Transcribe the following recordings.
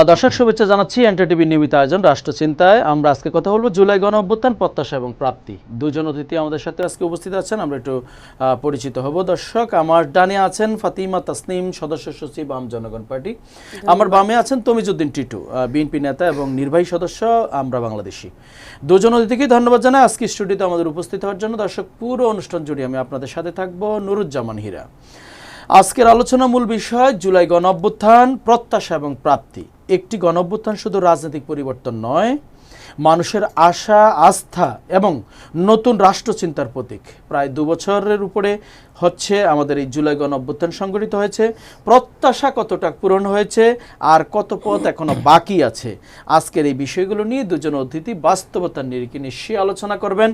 দর্শক শুভেচ্ছা জানাচ্ছি এনটিভি নিয়মিত আয়োজন রাষ্ট্রচিন্তায়। আমরা আজকে কথা বলবো জুলাই গণ অভ্যুত্থান, প্রত্যাশা এবং প্রাপ্তি। দুজন অতিথি আমাদের সাথে আজকে উপস্থিত আছেন, আমরা একটু পরিচিত হব। দর্শক, আমার ডানে আছেন ফাতিমা তাসনিম, সদস্য সচিব আম জনগণ পার্টি। আমার বামে আছেন তমিজউদ্দিন টিটু, বিএনপি নেতা এবং নির্বাহী সদস্য আমরা বাংলাদেশি। দুজন অতিথিকে ধন্যবাদ জানাই আজকে স্টুডিওতে আমাদের উপস্থিত হওয়ার জন্য। দর্শক, পুরো অনুষ্ঠান জুড়ে আমি আপনাদের সাথে থাকবো নুরুজ্জামান হীরা। আজকের আলোচনা মূল বিষয় জুলাই গণ অভ্যুত্থান, প্রত্যাশা এবং প্রাপ্তি। একটি গণ অভ্যুত্থান শুধু রাজনৈতিক পরিবর্তন নয়, মানুষের আশা, আস্থা এবং নতুন রাষ্ট্রচিন্তার প্রতীক। প্রায় 2 বছরের উপরে হচ্ছে আমাদের এই জুলাই গণ অভ্যুত্থান সংগঠিত হয়েছে। প্রত্যাশা কতটা পূরণ হয়েছে আর কত পথ এখনো বাকি আছে, আজকের এই বিষয়গুলো নিয়ে দুজন অতিথি বাস্তবতার নিরিখে নিশ্চয়ই আলোচনা করবেন।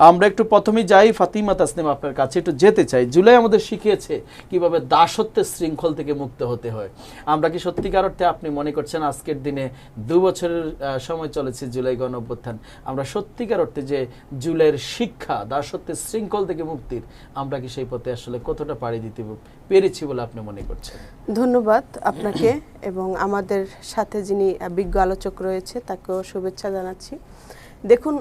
আমরা একটু প্রথমেই যাই ফাতিমা তাসনিম, আপনার কাছে একটু যেতে চাই। জুলাই আমাদের শিখিয়েছে কিভাবে দাসত্বের শৃঙ্খল থেকে মুক্ত হতে হয়। আমরা কি সত্যিকার অর্থে আপনি মনে করছেন আজকের দিনে 2 বছরের সময় চলেছে জুলাই গণ অভ্যুত্থান, আমরা সত্যিকার অর্থে যে জুলাইয়ের শিক্ষা, দাসত্বের শৃঙ্খল থেকে মুক্তির, আমরা কি সেই পথে আসলে কতটা পাড়ি দিতে পেরেছি বলে আপনি মনে করছেন? ধন্যবাদ আপনাকে এবং আমাদের সাথে যিনি বিজ্ঞ আলোচক রয়েছে তাকেও শুভেচ্ছা জানাচ্ছি। দেখুন,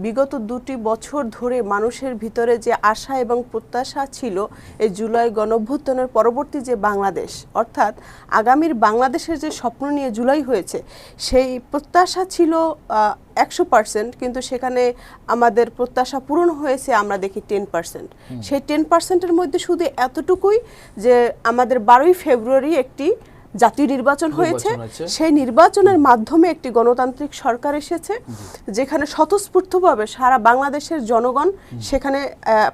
বিগত 2টি বছর ধরে মানুষের ভিতরে যে আশা এবং প্রত্যাশা ছিল এই জুলাই গণঅভ্যুত্থানের পরবর্তী যে বাংলাদেশ, অর্থাৎ আগামীর বাংলাদেশের যে স্বপ্ন নিয়ে জুলাই হয়েছে, সেই প্রত্যাশা ছিল 100%, কিন্তু সেখানে আমাদের প্রত্যাশা পূরণ হয়েছে আমরা দেখি 10%। সেই 10%-এর মধ্যে শুধু এতটুকুই যে আমাদের 12ই ফেব্রুয়ারি একটি জাতীয় নির্বাচন হয়েছে। সেই নির্বাচনের মাধ্যমে একটি গণতান্ত্রিক সরকার এসেছে, যেখানে স্বতঃস্ফূর্তভাবে সারা বাংলাদেশের জনগণ সেখানে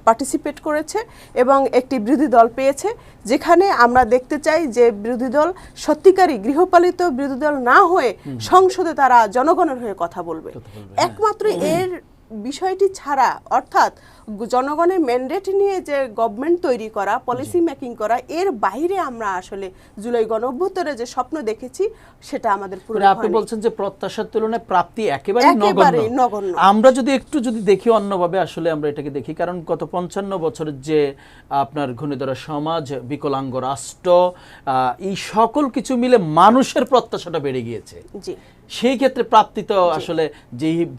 পার্টিসিপেট করেছে এবং একটি বিরোধী দল পেয়েছে, যেখানে আমরা দেখতে চাই যে বিরোধী দল সত্যিকারই গৃহপালিত বিরোধী দল না হয়ে সংসদে তারা জনগণের হয়ে কথা বলবে। একমাত্র এর বিষয়টি ছাড়া, অর্থাৎ জনগণের ম্যান্ডেট নিয়ে যে গভর্নমেন্ট তৈরি করা, পলিসি মেকিং করা, এর বাইরে আমরা আসলে জুলাই গণঅভ্যুত্থানে যে স্বপ্ন দেখেছি সেটা আমাদের পুরো। আপনি বলছেন যে প্রত্যাশার তুলনায় প্রাপ্তি একেবারে নগণ্য। আমরা যদি দেখি অন্যভাবে, আসলে আমরা এটাকে দেখি, কারণ গত 55 বছরের যে আপনার ঘূর্ণিধরা সমাজ, বিকলাঙ্গ রাষ্ট্র, এই সকল কিছু মিলে মানুষের প্রত্যাশাটা বেড়ে গিয়েছে। জি, সেই ক্ষেত্রে প্রাপ্তি তো আসলে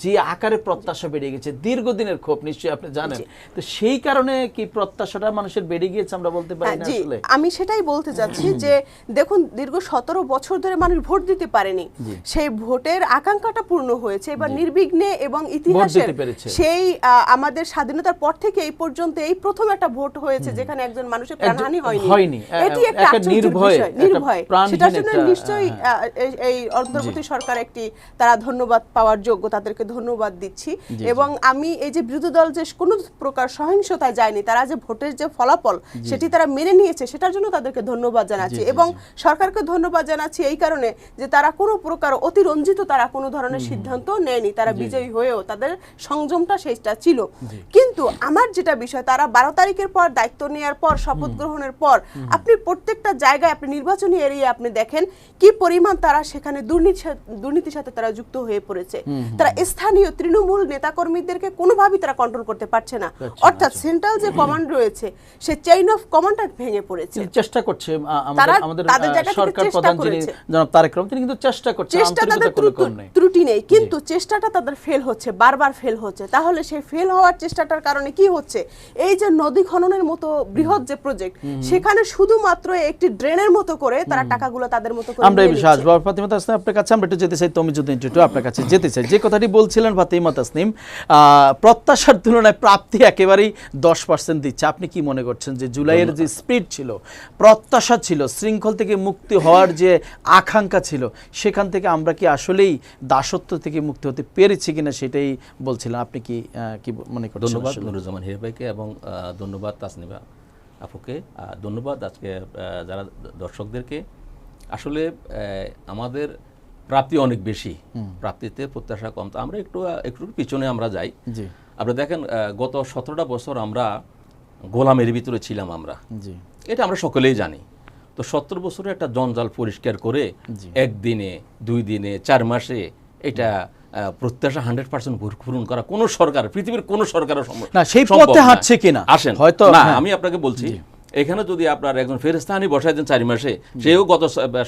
যে আকারে প্রত্যাশা বেড়ে গেছে, দীর্ঘদিনের ক্ষোভ নিশ্চয়ই আপনি জানেন, তো সেই কারণে কি প্রত্যাশাটা মানুষের বেড়ে গিয়েছে আমরা বলতে পারি না? আসলে আমি সেটাই বলতে চাচ্ছি যে দেখুন, দীর্ঘ 17 বছর ধরে মানুষ ভোট দিতে পারেনি, সেই ভোটের আকাঙ্ক্ষাটা পূর্ণ হয়েছে এবার নির্বিঘ্নে এবং ইতিহাসের সেই আমাদের স্বাধীনতার পর থেকে এই পর্যন্ত এই প্রথম একটা ভোট হয়েছে যেখানে একজন মানুষের প্রাণহানি হয়নি। এটি একটা নির্ভয়, সেটার জন্য নিশ্চয়ই এই অন্তর্বর্তী সরকার একটি তারা ধন্যবাদ পাওয়ার যোগ্য, তাদেরকে ধন্যবাদ দিচ্ছি। এবং আমি এই যে বিরোধী দল যে কোনো প্রকার সহিংসতায় যায়নি, তারা যে ভোটের যে ফলাফল সেটি তারা মেনে নিয়েছে, সেটার জন্য তাদেরকে ধন্যবাদ জানাচ্ছি। এবং সরকারকে ধন্যবাদ জানাচ্ছি এই কারণে যে তারা কোনো প্রকার অতিরঞ্জিত তারা কোনো ধরনের সিদ্ধান্ত নেয়নি, তারা বিজয়ী হয়েও তাদের সংযমটা সেটা ছিল। কিন্তু আমার যেটা বিষয়, তারা 12 তারিখের পর দায়িত্ব নেওয়ার পর, শপথ গ্রহণের পর আপনি প্রত্যেকটা জায়গায় আপনি নির্বাচনী এরিয়া আপনি দেখেন কি পরিমাণ তারা সেখানে দুর্নীতির সাথে তারা যুক্ত হয়ে পড়েছে। তারা স্থানীয় তৃণমূল নেতাকর্মীদেরকে কোনোভাবেই তারা কন্ট্রোল করতে পারছে না, অর্থাৎ সেন্ট্রাল যে কমান্ড রয়েছে সে চেইন অফ কমান্ডটা ভেঙে পড়েছে। চেষ্টা করছে আমাদের সরকার প্রধান যিনি জনাব তারেক রহমান, তিনি কিন্তু চেষ্টা করছেন, ত্রুটি নেই, কিন্তু চেষ্টাটা তাদের ফেল হচ্ছে, বারবার ফেল হচ্ছে। তাহলে সেই ফেল হওয়ার চেষ্টাটার কারণে কি হচ্ছে, এই যে নদী খননের মতো বৃহৎ যে প্রজেক্ট, সেখানে শুধুমাত্র একটি ড্রেনের মতো করে তারা টাকাগুলো তাদের মতো করে। আমরা এই বিষয়ে আসবো ফাতিমা তাসনিম, আপনার কাছে আমরা একটু যেতে চাই। তমিজউদ্দিন টিটু, আপনার কাছে যেতে চাই। যে কথাটি বলছিলেন ফাতিমা তাসনিম, প্রত্যাশার তুলনায় প্রাপ্তি একেবারেই 10% দিচ্ছে। আপনি কি মনে করছেন যে জুলাইয়ের যে স্পিড ছিল, প্রত্যাশা ছিল, শৃঙ্খল থেকে মুক্তি হওয়ার যে আকাঙ্ক্ষা ছিল, সেখান থেকে আমরা কি আসলেই দাসত্ব থেকে মুক্তি হতে পেরেছি কিনা সেটাই বলছিলাম। আপনি কি মনে করছেন? ধন্যবাদ নুরুজ্জামান হীরা ভাইকে এবং ধন্যবাদ তাসনিমা আপুকে, ধন্যবাদ আজকে যারা দর্শকদেরকে। আসলে আমাদের প্রাপ্তি অনেক বেশি, প্রাপ্তিতে প্রত্যাশা কম। তো আমরা একটু পিছনে আমরা যাই। আপনি দেখেন, গত 17টা বছর আমরা গোলামের ভিতরে ছিলাম আমরা, এটা আমরা সকলেই জানি। তো 17 বছরে একটা জঞ্জাল পরিষ্কার করে একদিনে, 2 দিনে, 4 মাসে এটা প্রত্যাশা 100% পূরণ করা কোন সরকার, পৃথিবীর কোন সরকারের সম্ভব না। সেই পথে হাঁটছে কিনা আসেন হয়তো না, আমি আপনাকে বলছি এখানে যদি আপনার একজন ফেরেস্তানি বসায় দেন 4 মাসে, সেও গত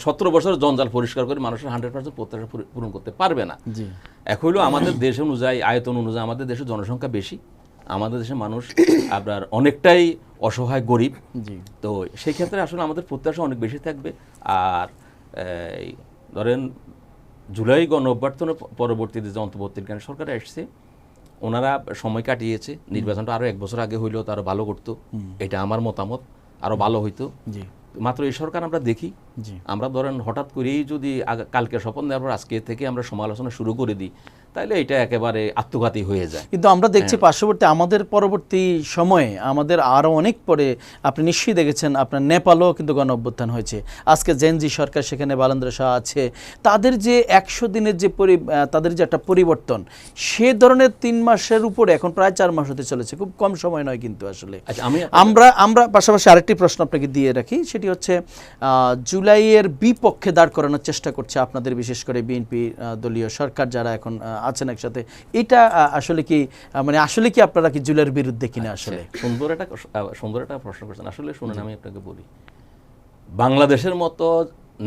17 বছর জঞ্জাল পরিষ্কার করে মানুষের 100% প্রত্যাশা পূরণ করতে পারবে না। জি। এখন হলো আমাদের দেশ অনুযায়ী, আয়তন অনুযায়ী আমাদের দেশের জনসংখ্যা বেশি, আমাদের দেশের মানুষ আপনার অনেকটাই অসহায় গরিব। জি। তো সেই ক্ষেত্রে আসলে আমাদের প্রত্যাশা অনেক বেশি থাকবে। আর এই ধরেন জুলাই গণ অভ্যর্থনের পরবর্তীতে যে অন্তর্বর্তীকালীন সরকার আসছে, ওনারা সময় কাটিয়েছে, নির্বাচনটা আরো 1 বছর আগে হইলেও তারা ভালো করতো, এটা আমার মতামত, আরো ভালো হইতো। জি। মাত্র এই সরকার আমরা দেখি, জি। আমরা ধরেন হঠাৎ করেই যদি কালকে শপথ নেওয়ার পর আজকে থেকে আমরা সমালোচনা শুরু করে দিই, তাহলে এটা একেবারে আত্মঘাতী হয়ে যায়। কিন্তু আমরা দেখছি পার্শ্ববর্তী আমাদের পরবর্তী সময়ে আমাদের আরো অনেক পরে আপনি নিশ্চয়ই দেখেছেন, আপনার নেপালও কিন্তু গণ অভ্যুত্থান হয়েছে। আজকে জেনজি সরকার, সেখানে বালেন্দ্র শাহ আছে, তাদের যে 100 দিনের যে তাদের যে একটা পরিবর্তন, সে ধরনের 3 মাসের উপরে এখন প্রায় 4 মাস হতে চলেছে, খুব কম সময় নয় কিন্তু আসলে। আচ্ছা, আমরা পাশাপাশি আরেকটি প্রশ্ন আপনাকে দিয়ে রাখি, সেটি হচ্ছে জুলাইয়ের বিপক্ষে দাঁড় করানোর চেষ্টা করছে আপনাদের বিশেষ করে বিএনপি দলীয় সরকার যারা এখন আছেন একসাথে, এটা আসলে কি মানে আসলে কি আপনারা কি জুলাইয়ের বিরুদ্ধে কিনা? আসলে সুন্দর একটা প্রশ্ন করছেন। আসলে শুনুন, আমি আপনাকে বলি, বাংলাদেশের মতো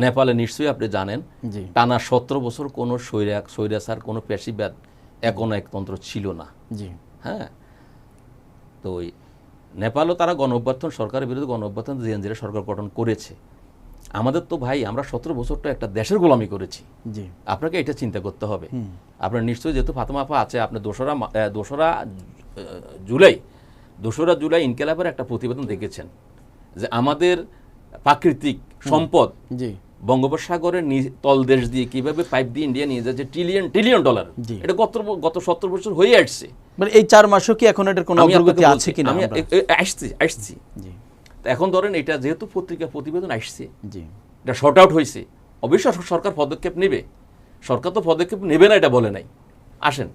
নেপালে নিশ্চয়ই আপনি জানেন, টানা 17 বছর কোনো স্বৈরাচার, কোনো পেশিবাদ একতন্ত্র ছিল না। জি। হ্যাঁ, তো নেপালও তারা গণ অভ্যুত্থান, সরকারের বিরুদ্ধে গণ অভ্যুত্থান জেএনজির সরকার গঠন করেছে। আমাদের তো ভাই, আমরা 17 বছরটা একটা দেশের গোলামি করেছি। জি। আপনাকে এটা চিন্তা করতে হবে। আপনার নিশ্চয়ই, যেহেতু ফাতেমা আপা আছে, আপনি 2রা জুলাই ইনকিলাবের একটা প্রতিবেদন দেখেছেন যে আমাদের প্রাকৃতিক সম্পদ বঙ্গোপসাগরের তলদেশ দিয়ে কিভাবে পাইপ দিয়ে ইন্ডিয়া নিয়ে যাচ্ছে ট্রিলিয়ন ডলার। এটা গত 17 বছর হয়ে আসছে। মানে এই 4 মাসও কি এখন এটার কোনো অগ্রগতি আছে কিনা? আমি আসছি। এখন ধরেন, এটা যেহেতু পত্রিকা প্রতিবেদন আসছে, এটা শর্ট আউট হয়েছে, অবশ্যই সরকার পদক্ষেপ নেবে। সরকার তো পদক্ষেপ নেবে না এটা বলে নাই। আসেন,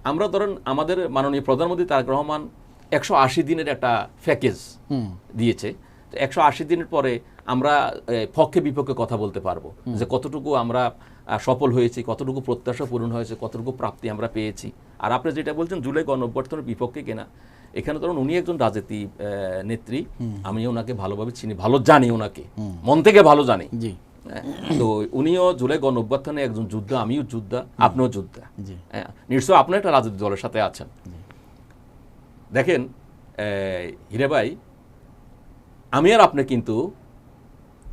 আমরা ধরেন আমাদের মাননীয় প্রধানমন্ত্রী তারেক রহমান 180 দিনের একটা প্যাকেজ দিয়েছে। 180 দিনের পরে আমরা পক্ষে বিপক্ষে কথা বলতে পারবো যে কতটুকু আমরা সফল হয়েছি, কতটুকু প্রত্যাশা পূরণ হয়েছে, কতটুকু প্রাপ্তি আমরা পেয়েছি। আর আপনি যেটা বলছেন জুলাই গণ অভ্যুত্থানের বিপক্ষে কিনা, এখানে ধরুন উনি একজন রাজনীতি নেত্রী, আমি ওনাকে ভালোভাবে চিনি, ভালো জানি, ওনাকে মন থেকে ভালো জানি। তো উনিও জুলাই গণ অভ্যুত্থানে একজন যোদ্ধা, আমিও যোদ্ধা, আপনিও যোদ্ধা। নিশ্চয় আপনি একটা রাজনৈতিক দলের সাথে আছেন। দেখেন হিরে ভাই, আমি আর আপনি কিন্তু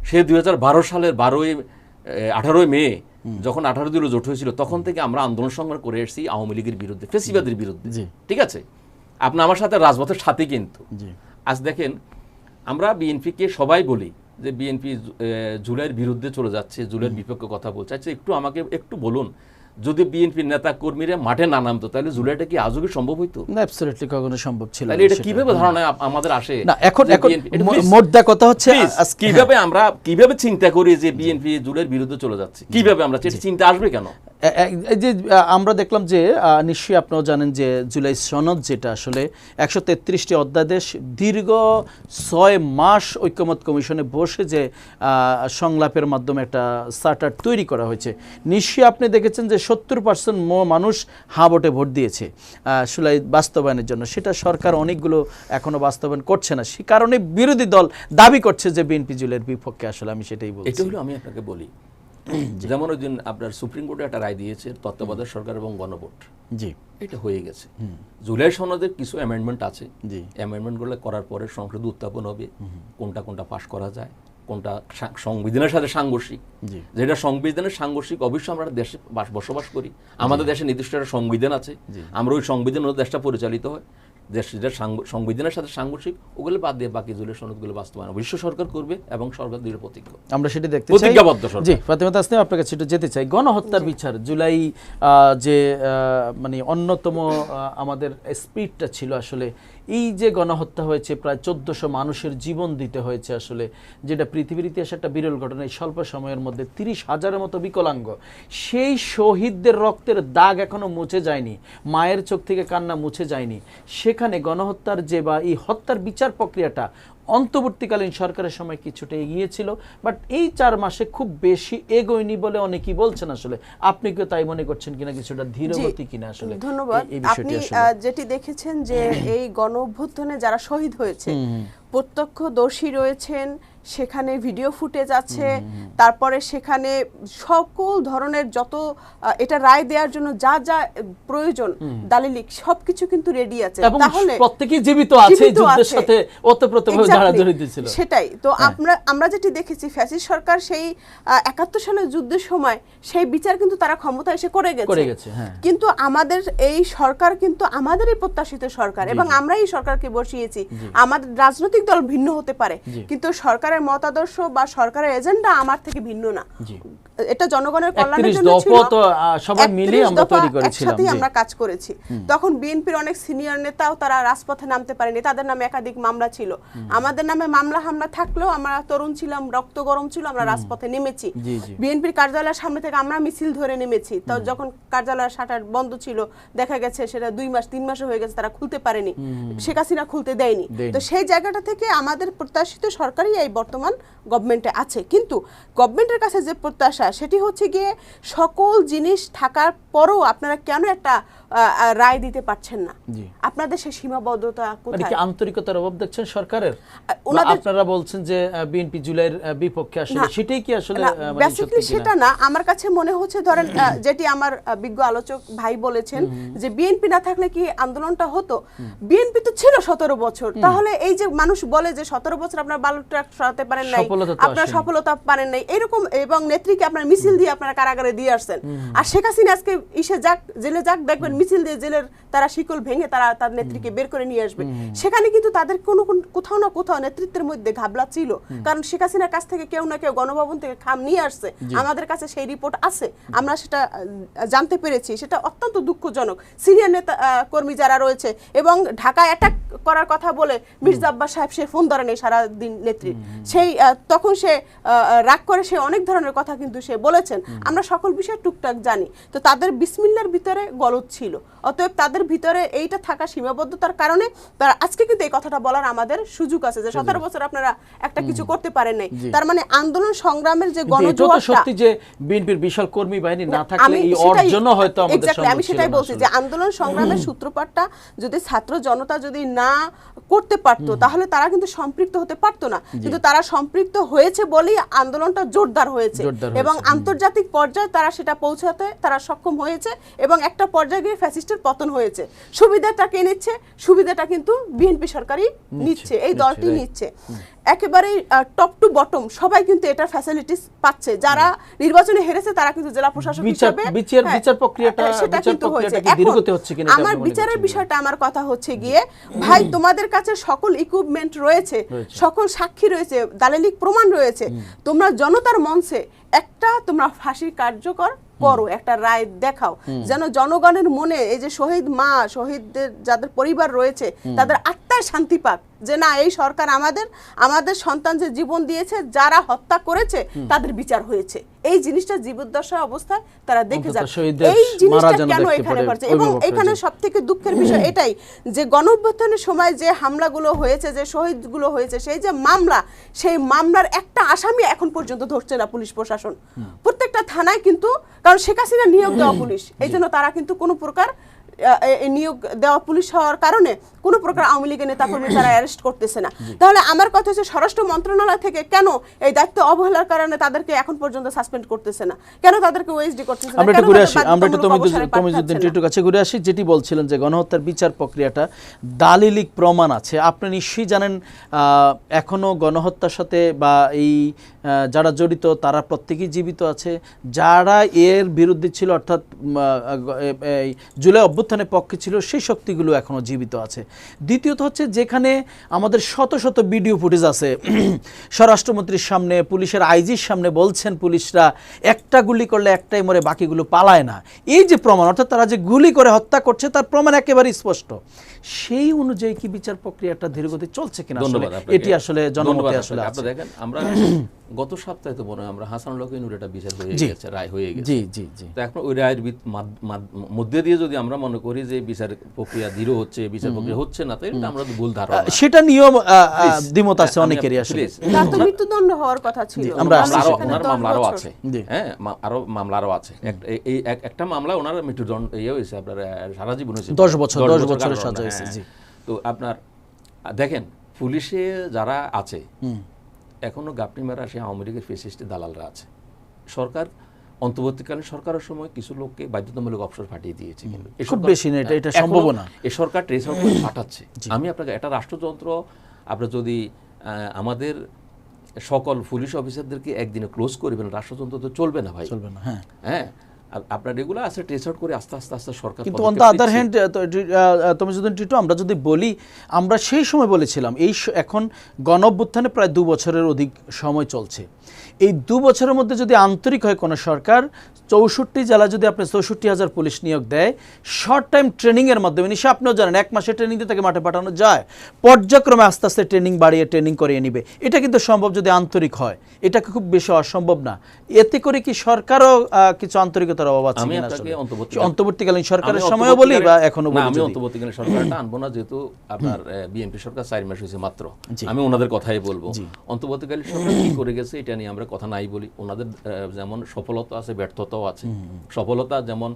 সে 2012 সালের 18 মে যখন 18 দলীয় জোট হয়েছিল, তখন থেকে আমরা আন্দোলন সংগ্রাম করে এসেছি আওয়ামী লীগের বিরুদ্ধে, ফেসিবাদের বিরুদ্ধে। ঠিক আছে, আপনি আমার সাথে রাজপথের সাথে। কিন্তু আজ দেখেন, আমরা বিএনপিকে সবাই বলি যে বিএনপি জুলাইয়ের বিরুদ্ধে চলে যাচ্ছে, জুলাইয়ের বিপক্ষে কথা বলছে। আচ্ছা, আমাকে একটু বলুন, যদি বিএনপির নেতা কর্মীরা মাঠে না নামতো, তাহলে জুলাইটা কি আজও কি সম্ভব হইতো? না, অ্যাবসলিউটলি কখনো সম্ভব ছিল না। তাহলে এটা কিভাবে ধারণা আমাদের আসে? না, এখন মোদ্দা কথা হচ্ছে কিভাবে চিন্তা করি যে বিএনপি জুলাইয়ের বিরুদ্ধে চলে যাচ্ছে, কিভাবে আমরা চিন্তা আসবে কেন? এই যে আমরা দেখলাম যে নিশ্চয়ই আপনারা জানেন যে জুলাই সনদ, যেটা আসলে 133টি অধ্যাদেশ, দীর্ঘ 6 মাস ঐক্যমত কমিশনে বসে যে সংলাপের মাধ্যমে একটা চার্টার তৈরি করা হয়েছে। নিশ্চয়ই আপনি দেখেছেন যে 70% মানুষ হাঁ ভোটে ভোট দিয়েছে জুলাই বাস্তবায়নের জন্য। সেটা সরকার অনেকগুলো এখনো বাস্তবায়ন করছে না, সে কারণে বিরোধী দল দাবি করছে যে বিএনপি জুলাইয়ের বিপক্ষে। আসলে আমি সেটাই বলছি। এটা হলো, আমি আপনাকে বলি, যেমন ওই দিন আপনার সুপ্রিম কোর্টে একটা রায় দিয়েছে তত্ত্বাবধায়ক সরকার এবং গণভোট। জি, এটা হয়ে গেছে। জুলাই সনদের কিছু অ্যামেন্ডমেন্ট আছে, অ্যামেন্ডমেন্টগুলো করার পরে সংসদে উত্থাপন হবে, কোনটা পাস করা যায়, কোনটা সংবিধানের সাথে সাংঘর্ষিক। যেটা সংবিধানের সাংঘর্ষিক, অবশ্যই আমরা দেশে বসবাস করি, আমাদের দেশে নির্দিষ্ট একটা সংবিধান আছে, আমরা ওই সংবিধান দেশটা পরিচালিত হয়। যেটা সংবিধানের সাথে সাংঘর্ষিক, ওগুলো বাদ দিয়ে বাকি জুলাই সনদগুলো বাস্তবায়ন অবশ্য সরকার করবে এবং সরকার দৃঢ় প্রতিজ্ঞ, আমরা সেটা দেখতে চাই, প্রতিজ্ঞাবদ্ধ সরকার। জি, ফাতেমা তাসনিম, আপনার কাছে একটু যেতে চাই। গণহত্যার বিচার, জুলাই যে মানে অন্যতম আমাদের স্পিরিটটা ছিল আসলে, এই যে গণহত্যা হয়েছে, প্রায় 1400 মানুষের জীবন দিতে হয়েছে আসলে, যেটা পৃথিবীর ইতিহাসে একটা বিরল ঘটনা। এই স্বল্প সময়ের মধ্যে 30,000-এর মতো বিকলাঙ্গ, সেই শহীদদের রক্তের দাগ এখনো মুছে যায়নি, মায়ের চোখ থেকে কান্না মুছে যায়নি। সেখানে গণহত্যার যে বা এই হত্যার বিচার প্রক্রিয়াটা অন্তর্বর্তীকালীন সরকারের সময় কিছুটা এগিয়েছিল, বাট এই 4 মাসে খুব বেশি এগোয়নি বলে অনেকেই বলছেন। আসলে আপনি কি তাই মনে করছেন কিনা, কিছুটা ধীরগতি কিনা? আসলে ধন্যবাদ। এই বিষয়টি আপনি আসলে যেটি দেখেছেন যে এই গণ অভ্যুত্থানে যারা শহীদ হয়েছে প্রত্যক্ষদর্শী রয়েছেন, সেখানে ভিডিও ফুটেজ আছে, তারপরে সেখানে সকল ধরনের যত এটা রায় দেওয়ার জন্য যা যা প্রয়োজন দালিলিক সবকিছু কিন্তু রেডি আছে। এবং তাহলে প্রত্যেকেই জীবিত আছে, যুদ্ধের সাথে ওতপ্রোতভাবে যারা জড়িত ছিল। সেটাই তো আমরা যেটি দেখেছি, ফ্যাসিস্ট সরকার সেই 71 সালের যুদ্ধের সময় সেই বিচার কিন্তু তারা ক্ষমতা এসে করে গেছে। কিন্তু আমাদের এই সরকার কিন্তু আমাদেরই প্রত্যাশিত সরকার, এবং আমরা এই সরকারকে বসিয়েছি। আমাদের রাজনৈতিক দল ভিন্ন হতে পারে, কিন্তু সরকারের মতাদর্শ বা সরকারের এজেন্ডা আমার থেকে ভিন্ন না। এটা জনগণের কল্যাণের জন্য ছিল। সবাই মিলে আমরা তৈরি করেছিলাম, একসাথে আমরা কাজ করেছি। তখন বিএনপির অনেক সিনিয়র নেতাও তারা রাজপথে নামতে পারেনি, তাদের নামে একাধিক মামলা ছিল। আমাদের নামে মামলা হামলা থাকলেও আমরা তরুণ ছিলাম, রক্ত গরম ছিল, আমরা রাজপথে নেমেছি। বিএনপির কার্যালয়ের সামনে থেকে আমরা মিছিল ধরে নেমেছি। তো যখন কার্যালয়ের শাটার বন্ধ ছিল, দেখা গেছে সেটা 2 মাস 3 মাসও হয়ে গেছে, তারা খুলতে পারেনি, শেখ হাসিনা খুলতে দেয়নি। তো সেই জায়গাটা থেকে আমাদের প্রত্যাশিত সরকারই এই বর্তমান গভর্নমেন্টে আছে। কিন্তু গভর্নমেন্টের কাছে যে প্রত্যাশা, সেটি হচ্ছে গিয়ে সকল জিনিস থাকার পরও আপনারা কেন একটা রায় দিতে পারছেন না? আপনাদের সেই সীমাবদ্ধতা কোথায়? আন্তরিকতার অভাব দেখছেন সরকারের? আপনারা বলছেন যে বিএনপি জুলাইয়ের বিপক্ষে, আসলে সেটাই কি আসলে বেসিক্যালি সেটা না। আমার কাছে মনে হচ্ছে, ধরেন যেটি আমার বিজ্ঞ আলোচক ভাই বলেছেন যে বিএনপি না থাকলে কি আন্দোলনটা হতো? বিএনপি তো ছিল 17 বছর। তাহলে এই যে মানুষ বলে যে 17 বছর আপনারা বালু ট্রাক সরাতে পারেন নাই, আপনারা সফলতা পারেন নাই, এরকম, এবং নেত্রীকে আপনারা মিছিল দিয়ে আপনারা কারাগারে দিয়ে আসছেন। আর শেখ হাসিনা আজকে ইসে যাক, জেলে যাক, দেখবেন মিছিল দিয়ে জেলের তারা শিকল ভেঙে তারা তার নেত্রীকে বের করে নিয়ে আসবে। সেখানে কিন্তু তাদের কোথাও না কোথাও নেতৃত্বের মধ্যে ঘাবলা ছিল, কারণ শেখ হাসিনার কাছ থেকে কেউ না কেউ গণভবন থেকে খাম নিয়ে আসছে। আমাদের কাছে সেই রিপোর্ট আছে, আমরা সেটা জানতে পেরেছি। সেটা অত্যন্ত দুঃখজনক। সিনিয়র নেতা কর্মী যারা রয়েছে, এবং ঢাকায় অ্যাটাক করার কথা বলে মির্জা আব্বাস সাহেব সে ফোন ধরে নেই সারাদিন নেত্রীর, সেই তখন সে রাগ করে সে অনেক ধরনের কথা কিন্তু সে বলেছেন। আমরা সকল বিষয় টুকটাক জানি। তো তাদের বিসমিল্লার ভিতরে গলদ ছিল, অতএব তাদের ভিতরে এইটা থাকা সীমাবদ্ধতার কারণে তারা আজকে কিন্তু এই কথাটা বলার আমাদের সুযোগ আছে যে 17 বছর আপনারা একটা কিছু করতে পারেন নাই। তার মানে আন্দোলন সংগ্রামের যে গণজোয়ারটা, সত্যি যে বিএনপির বিশাল কর্মী বাহিনী না থাকলে এই অর্জন হয়তো আমাদের সম্ভব ছিল না। আমি সেটাই বলছি যে আন্দোলন সংগ্রামের সূত্রপাতটা যদি ছাত্র জনতা যদি না করতে পারতো, তাহলে তারা কিন্তু সম্পৃক্ত হতে পারতো না। কিন্তু তারা সম্পৃক্ত হয়েছে বলেই আন্দোলনটা জোরদার হয়েছে, এবং আন্তর্জাতিক পর্যায়ে তারা সেটা পৌঁছাতে তারা সক্ষম হয়েছে, এবং একটা পর্যায়ে গিয়ে ফ্যাসিস্টের পতন হয়েছে। সুবিধাটা কে নিচ্ছে? সুবিধাটা কিন্তু বিএনপি সরকারই নিচ্ছে, এই দলটি নিচ্ছে। একেবারে টপ টু বটম সবাই কিন্তু এটা ফ্যাসিলিটিস পাচ্ছে। যারা নির্বাচনে হেরেছে তারা কিন্তু জেলা প্রশাসক হিসেবে বিচার প্রক্রিয়াটা ধীরগতি হচ্ছে কিনা? আমার বিচারের বিষয়টা, আমার কথা হচ্ছে গিয়ে, ভাই তোমাদের কাছে সকল ইকুইপমেন্ট রয়েছে, সকল সাক্ষী রয়েছে, দালিলিক প্রমাণ রয়েছে, তোমরা জনতার মঞ্চে একটা তোমরা ফাঁসি কার্যকর করো, একটা রায় দেখাও, যেন জনগণের মনে এই যে শহীদ মা, শহীদদের যাদের পরিবার রয়েছে তাদের আত্মায় শান্তি পাক, যে না এই সরকার আমাদের সন্তান যে জীবন দিয়েছে, যারা হত্যা করেছে তাদের বিচার হয়েছে। এই জিনিসটা জীবদ্দশা অবস্থায় তারা দেখে যাক, এই জিনিসটা কেন এখানে ঘটছে। এবং এখানে সবথেকে দুঃখের বিষয় এটাই যে গণঅভ্যুত্থানের সময় যে হামলাগুলো হয়েছে, যে শহীদগুলো হয়েছে, সেই যে মামলা, সেই মামলার একটা আসামি এখন পর্যন্ত ধরছে না পুলিশ প্রশাসন। প্রত্যেকটা থানায় কিন্তু, কারণ শেখ হাসিনা নিয়োগ দেওয়া পুলিশ, এই জন্য তারা কিন্তু কোনো প্রকার নিয়োগ দেওয়া পুলিশ হওয়ার কারণে কোনো প্রকার আওয়ামী লীগের নেতাকর্মী তারা অ্যারেস্ট করতেছে না। তাহলে আমার কথা হচ্ছে স্বরাষ্ট্র মন্ত্রণালয় থেকে কেন এই দায়িত্ব অবহেলার কারণে তাদেরকে এখন পর্যন্ত সাসপেন্ড করতেছে না? কেন তাদেরকে ওএসডি করতেছে না? আমরা একটু কাছে ঘুরে আসি। যেটি বলছিলেন যে গণহত্যার বিচার প্রক্রিয়াটা দালিলিক প্রমাণ আছে। আপনি নিশ্চয়ই জানেন এখনো গণহত্যার সাথে বা এই যারা জড়িত তারা প্রত্যেকেই জীবিত আছে। যারা এর বিরুদ্ধে ছিল, অর্থাৎ জুলাই অভ্যুত্থানের পক্ষে ছিল, সেই শক্তিগুলো এখনো জীবিত আছে। দ্বিতীয়ত হচ্ছে যেখানে আমাদের শত শত ভিডিও ফুটেজ আছে, স্বরাষ্ট্রমন্ত্রীর সামনে, পুলিশের আইজির সামনে বলছেন পুলিশরা একটা গুলি করলে একটাই মরে, বাকিগুলো পালায় না। এই যে প্রমাণ, অর্থাৎ তারা যে গুলি করে হত্যা করছে তার প্রমাণ একেবারে স্পষ্ট। সেই অনুযায়ী কি বিচার প্রক্রিয়াটা ধীরগতি চলছে কিনা, এটি আসলে জনমতে আসলে দেখেন আমরা গত সপ্তাহে তো মনে হয় আমরা হাসানুল হক ইনুর এটা বিচার হয়ে জি। গেছে, রায় হয়ে গেছে। জি জি জি তো এখন ওই রায়ের মধ্যে দিয়ে যদি আমরা মনে করি যে বিচার প্রক্রিয়া দৃঢ় হচ্ছে, বিচার প্রক্রিয়া হচ্ছে না, তাই এটা আমরা তো ভুল ধারণা। সেটা নিয়ম Please, দ্বিমত আছে আমি অনেকেরই আসলে। please, তার তো মৃত্যুদণ্ড হওয়ার কথা ছিল। আমরা মানুষ আরো- সেখানে ওনার 10 মামলা আরো বছর। আছে, জি। হ্যাঁ, আরো মামলা আরো আছে। এই একটা মামলা ওনার মৃত্যুদণ্ড হয়েছে, আপনার সারা জীবন হয়েছে, 10 বছর 10 বছরের কারাদণ্ড, সাজা হয়েছে। হ্যাঁ। জি তো আপনার দেখেন পুলিশে যারা আছে এখনো গাপনি মারা সে আওয়ামী লীগের ফেসিস্টের দালালরা আছে। সরকার অন্তর্বর্তীকালীন সরকারের সময় কিছু লোককে বাধ্যতামূলক অবসর পাঠিয়ে দিয়েছে, কিন্তু এ খুব সরকার- বেশি না, এটা এখনো সম্ভব না। এ সরকার ট্রেস আউট করে পাঠাচ্ছে। আমি আপনাকে একটা রাষ্ট্রযন্ত্র, আপনার যদি আমাদের সকল পুলিশ অফিসারদেরকে একদিনে ক্লোজ করবেন, রাষ্ট্রযন্ত্র তো চলবে না ভাই। চলবে না, হ্যাঁ। হ্যাঁ, আপনার এগুলো আছে ট্রেস আউট করে আস্তে আস্তে আস্তে সরকার কিন্তু অন পদক্ষেপ দ্য আদার নিচ্ছে। হ্যান্ড তুমি যদি টিটু, আমরা যদি বলি, আমরা সেই সময় বলেছিলাম এখন গণ অভ্যুত্থানে প্রায় 2 বছরের অধিক সময় চলছে। এই 2 বছরের মধ্যে যদি আন্তরিক হয় কোনো সরকার, 64 জেলা যদি আপনি 64,000 পুলিশ নিয়োগ দেয় শর্ট টাইম ট্রেনিংয়ের মাধ্যমে, নিশ্চয় আপনিও জানেন 1 মাসের ট্রেনিং দিয়ে তাকে মাঠে পাঠানো যায়, পর্যায়ক্রমে আস্তে আস্তে ট্রেনিং বাড়িয়ে ট্রেনিং করিয়ে নিবে। এটা কিন্তু সম্ভব যদি আন্তরিক হয়, এটা খুব বেশি অসম্ভব না। এতে করে কি সরকারও কিছু আন্তরিকতার অভাব আছে আমি কিনা আপনাকে আসলে? অন্তর্বর্তীকালীন সরকারের আমি সময়ও বলি বা এখনো না, বলি আমি যদি। অন্তর্বর্তীকালীন সরকারটা আনবো না, যেহেতু আপনার বিএনপি সরকার 4 মাস হয়েছে মাত্র। জি। আমি ওনাদের কথাই বলবো। অন্তর্বর্তীকালীন সরকার কি করে গেছে এটা নিয়ে আমরা কথা নাই বলি। ওনাদের যেমন সফলতা আছে, ব্যর্থতাও আছে। সফলতা যেমন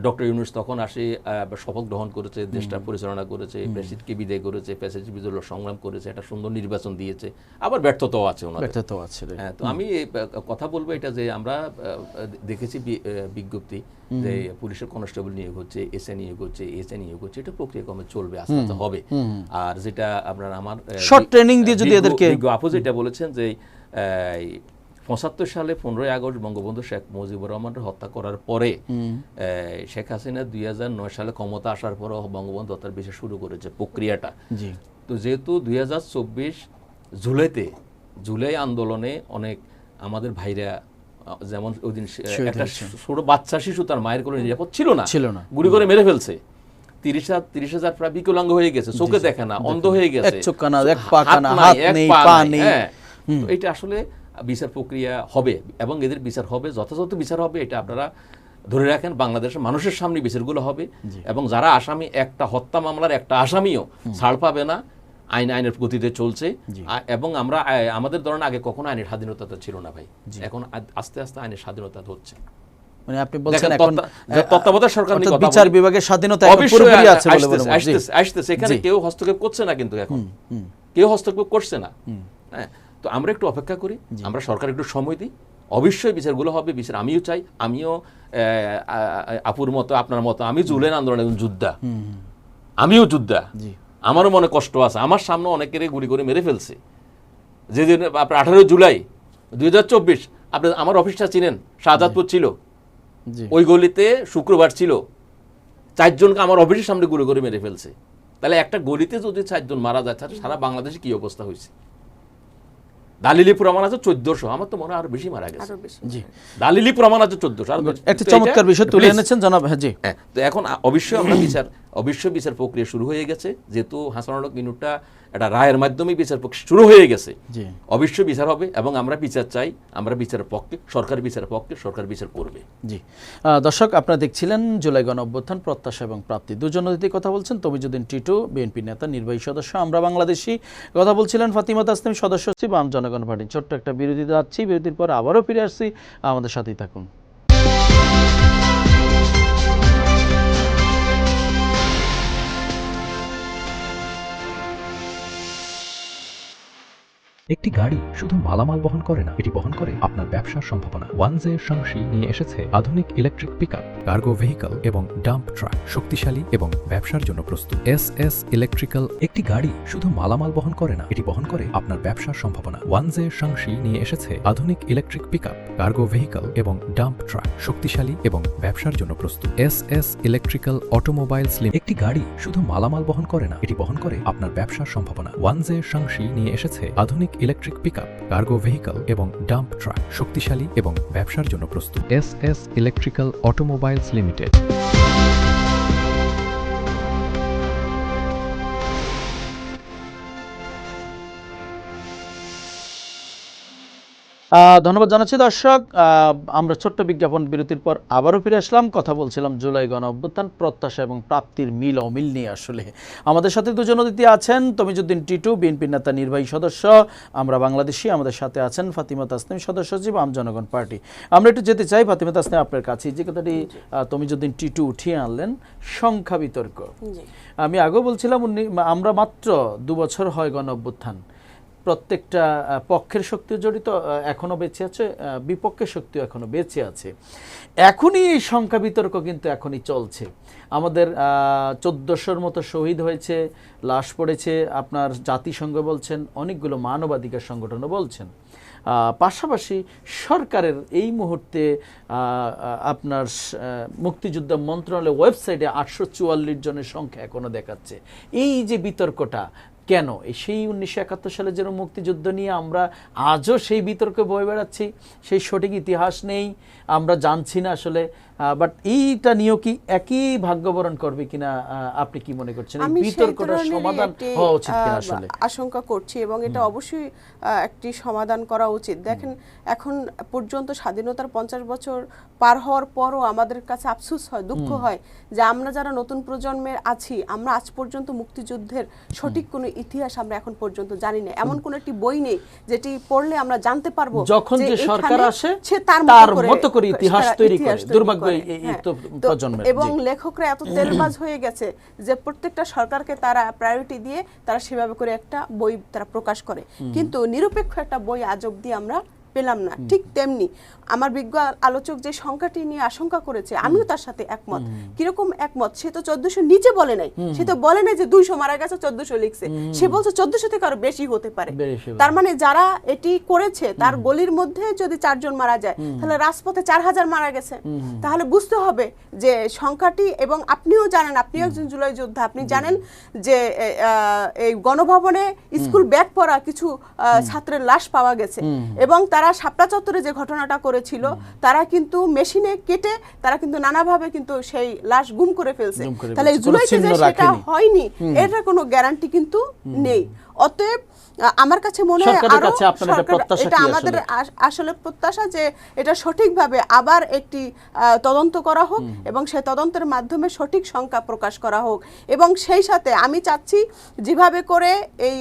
ডক্টর ইউনূস তখন আসে, শপথ গ্রহণ করেছে, দেশটা পরিচালনা করেছে, প্রেসিডেন্টকে বিদায় করেছে, প্যাসেজ বিদ্রোহ সংগ্রাম করেছে, একটা সুন্দর নির্বাচন দিয়েছে। আবার ব্যর্থতাও আছে ওনাদের। ব্যর্থতাও আছে। হ্যাঁ, তো আমি কথা বলবো এটা যে আমরা দেখেছি বিজ্ঞপ্তি যে পুলিশের কনস্টেবল নিয়োগ হচ্ছে, এসএ নিয়োগ হচ্ছে, এসএ নিয়োগ হচ্ছে, এটা প্রক্রিয়াক্রমে চলবে, আস্তে আস্তে হবে। আর যেটা আপনার আমার শর্ট ট্রেনিং দিয়ে যদি এদেরকে আপু যেটা বলেছেন যে 75 সালে 15ই আগস্ট বঙ্গবন্ধু শেখ মুজিবুর রহমানের হত্যা করার পরে শেখ হাসিনা 2009 সালে ক্ষমতা আসার পর বঙ্গবন্ধু হত্যার বিষয় শুরু করেছে প্রক্রিয়াটা। জি তো যেহেতু 2024 জুলাই আন্দোলনে অনেক আমাদের ভাইরা, যেমন ওই দিন একটা ছোট বাচ্চা শিশু তার মায়ের কোলে নিরাপদ ছিল না, গুলি করে মেরে ফেলছে। 30,000 প্রায় বিকলাঙ্গ হয়ে গেছে, চোখে দেখে না, অন্ধ হয়ে গেছে, এক চোখ কানা, এক পা কানা, হাত নেই, পা নেই। হ্যাঁ, তো এটা আসলে বিচার প্রক্রিয়া হবে এবং এদের বিচার হবে, যথাযথ বিচার হবে, এটা আপনারা ধরে রাখেন। বাংলাদেশের মানুষের সামনে বিচারগুলো হবে এবং যারা আসামি, একটা হত্যা মামলার একটা আসামিও ছাড় পাবে না। আইনের গতিতে চলছে এবং আমরা আমাদের ধরনের আগে কখনো আইনের স্বাধীনতা ছিল না ভাই, এখন আস্তে আস্তে আইনের স্বাধীনতা হচ্ছে। মানে আপনি বলছেন এখন তত্ত্বাবধায়ক সরকার নিয়ে কথা বিচার বলি। বিভাগের স্বাধীনতা এখন অবশ্যই পুরোপুরি আছে বলে মনে হয়। আসতেছে, এখানে কেউ হস্তক্ষেপ করছে না, কিন্তু এখন কেউ হস্তক্ষেপ করছে না। হ্যাঁ, তো আমরা একটু অপেক্ষা করি, আমরা সরকার একটু সময় দিই, অবশ্যই বিচারগুলো হবে। বিচার আমিও চাই, আমিও আপুর মতো আপনার মতো আমি জুলেন আন্দোলনের যোদ্ধা, আমিও যোদ্ধা, আমারও মনে কষ্ট আছে। আমার সামনে অনেকের গুলি করে মেরে ফেলছে। যেদিন আপনার 18 জুলাই 2024 আপনি আমার অফিসটা চিনেন, শাহজাদপুর ছিল, ওই গলিতে শুক্রবার ছিল, 4 জনকে আমার অফিসের সামনে গুলি করে মেরে ফেলছে। তাহলে একটা গলিতে যদি 4 জন মারা যায়, তাহলে সারা বাংলাদেশে কি অবস্থা হয়েছে? দালিলি প্রমাণ আছে 1400, আমার তো মনে হয় আরো বেশি মারা গেছে। জি, দালিলি প্রমাণ আছে 1400। একটা চমৎকার বিষয় তুলে এনেছেন জনাব। হ্যাঁ, জি। তো এখন অবশ্যই আমরা বিচার প্রক্রিয়া শুরু হয়ে গেছে, যেহেতু হাসানুল হক ইনুটা একটা রায়ের মাধ্যমে বিচার প্রক্রিয়া শুরু হয়ে গেছে। অবশ্যই বিচার হবে এবং আমরা বিচার চাই, আমরা বিচারের পক্ষে, সরকার বিচারের পক্ষে, সরকার বিচার করবে। জি, দর্শক আপনারা দেখছিলেন জুলাই গণ অভ্যুত্থান, প্রত্যাশা এবং প্রাপ্তি। দুজন অতিথি কথা বলছেন, তমিজুদ্দিন টিটু বিএনপি নেতা, নির্বাহী সদস্য আমরা বাংলাদেশি। কথা বলছিলেন ফাতিমা তাসনিম, সদস্য সচিব আম জনগণ পার্টি। ছোট্ট একটা বিরতি যাচ্ছি, বিরতির পর আবারও ফিরে আসছি, আমাদের সাথেই থাকুন। একটি গাড়ি শুধু মালামাল বহন করে না, এটি বহন করে আপনার ব্যবসার সম্ভাবনা। ওয়ানজে শাংশি নিয়ে এসেছে আধুনিক ইলেকট্রিক পিকআপ, কার্গো ভেহিকল এবং ডাম্প ট্রাক, শক্তিশালী এবং ব্যবসার জন্য প্রস্তুত। এস ইলেকট্রিক্যাল একটি গাড়ি শুধু মালামাল বহন করে না, এটি বহন করে আপনার ব্যবসার সম্ভাবনা। ওয়ানজে শাংশি নিয়ে এসেছে আধুনিক ইলেকট্রিক পিকআপ, কার্গো ভেহিকল এবং ডাম্প ট্রাক, শক্তিশালী এবং ব্যবসার জন্য প্রস্তুত। এস ইলেকট্রিক্যাল অটোমোবাইলস লিমিটেড একটি গাড়ি শুধু মালামাল বহন করে না, এটি বহন করে আপনার ব্যবসার সম্ভাবনা। ওয়ানজে শাংশি নিয়ে এসেছে আধুনিক ইলেকট্রিক পিকআপ, কার্গো ভেহিকল এবং ডাম্প ট্রাক, শক্তিশালী এবং ব্যবসার জন্য প্রস্তুত। S electrical automobiles limited. ধন্যবাদ জানাচ্ছি দর্শক। আমরা ছোট্ট বিজ্ঞাপন বিরতির পর আবারও ফিরে আসলাম। কথা বলছিলাম জুলাই গণ অভ্যুত্থান, প্রত্যাশা এবং প্রাপ্তির মিল অমিল নিয়ে। আসলে আমাদের সাথে দুজন অতিথি আছেন, তমিজউদ্দিন টিটু, বিএনপি নেতা, নির্বাহী সদস্য, আমরা বাংলাদেশি। আমাদের সাথে আছেন ফাতিমা তাসনিম, সদস্য সচিব, আম জনগণ পার্টি। আমরা একটু যেতে চাই ফাতিমা তাসনিম আপনার কাছে, যে কথাটি তমিজউদ্দিন টিটু উঠিয়ে আনলেন, সংখ্যা বিতর্ক। আমি আগেও বলছিলাম আমরা মাত্র 2 বছর হয় গণ অভ্যুত্থান, প্রত্যেকটা পক্ষের শক্তিও জড়িত এখনো বেঁচে আছে, বিপক্ষের শক্তিও এখনো বেঁচে আছে। এখনই এই সংখ্যা বিতর্ক কিন্তু এখনই চলছে। আমাদের 1400-র মতো শহীদ হয়েছে, লাশ পড়েছে, আপনার জাতিসংঘ বলছেন, অনেকগুলো মানবাধিকার সংগঠনও বলছেন। পাশাপাশি সরকারের এই মুহূর্তে আপনার মুক্তিযোদ্ধা মন্ত্রণালয়ের ওয়েবসাইটে 844 জনের সংখ্যা এখনো দেখাচ্ছে। এই যে বিতর্কটা কেন, সেই 1971 সালে যেন মুক্তিযুদ্ধ নিয়ে আমরা আজও সেই বিতর্কে বয়ে বেড়াচ্ছি, সেই সঠিক ইতিহাস নেই, আমরা জানছি না আসলে। বাট এইটা নিয়েও কি একই ভাগ্যবরণ করবে কিনা আপনি কি মনে করছেন? এই বিতর্কটার সমাধান হওয়া উচিত কিনা আসলে আশঙ্কা করছি, এবং এটা অবশ্যই একটি সমাধান করা উচিত। দেখেন, এখন পর্যন্ত স্বাধীনতার 50 বছর পার হওয়ার পরও আমাদের কাছে আফসোস হয়, দুঃখ হয় যে আমরা যারা নতুন প্রজন্মের আছি, আমরা আজ পর্যন্ত মুক্তিযুদ্ধের সঠিক কোনো ইতিহাস আমরা এখন পর্যন্ত জানি না। এমন কোন একটি বই নেই যেটি পড়লে আমরা জানতে পারবো যখন যে সরকার আসে সে তার মতো করে ইতিহাস তৈরি করে। দুর্ভাগ্য এই তো প্রজন্মের। এবং লেখকরা এত তেলবাজ হয়ে গেছে যে প্রত্যেকটা সরকারকে তারা প্রায়োরিটি দিয়ে তারা সেভাবে করে একটা বই তারা প্রকাশ করে, কিন্তু নিরপেক্ষ একটা বই আজ অব্দি আমরা পেলাম না। ঠিক তেমনি আমার বিজ্ঞ আলোচক যে সংখ্যাটি নিয়ে আশঙ্কা করেছে, আমিও তার সাথে একমত। কিরকম একমত? সে তো 1400 নিচে বলে নাই, সে তো বলে নাই যে 200 মারা গেছে 1400 লিখছে, সে বলছে 1400 থেকে আরো বেশি হতে পারে। তার মানে যারা এটি করেছে তার গলির মধ্যে যদি 4 জন মারা যায়, তাহলে রাজপথে 4000 মারা গেছে। তাহলে বুঝতে হবে যে সংখ্যাটি, এবং আপনিও জানেন, আপনিও একজন জুলাই যোদ্ধা, আপনি জানেন যে এই গণভবনে স্কুল ব্যাগ পরা কিছু ছাত্রের লাশ পাওয়া গেছে, এবং তারা শাপলা চত্বরে যে ঘটনাটা করেছিল, তারা কিন্তু মেশিনে কেটে তারা কিন্তু নানাভাবে কিন্তু সেই লাশ গুম করে ফেলছে। তাহলে জুলাইতে যে সেটা হয়নি, এটা কোনো গ্যারান্টি কিন্তু নেই। অতএব আমার কাছে মনে হয় আরো এটা আমাদের আসলে প্রত্যাশা যে এটা সঠিকভাবে আবার একটি তদন্ত করা হোক, এবং সেই তদন্তের মাধ্যমে সঠিক সংখ্যা প্রকাশ করা হোক। এবং সেই সাথে আমি চাচ্ছি যেভাবে করে এই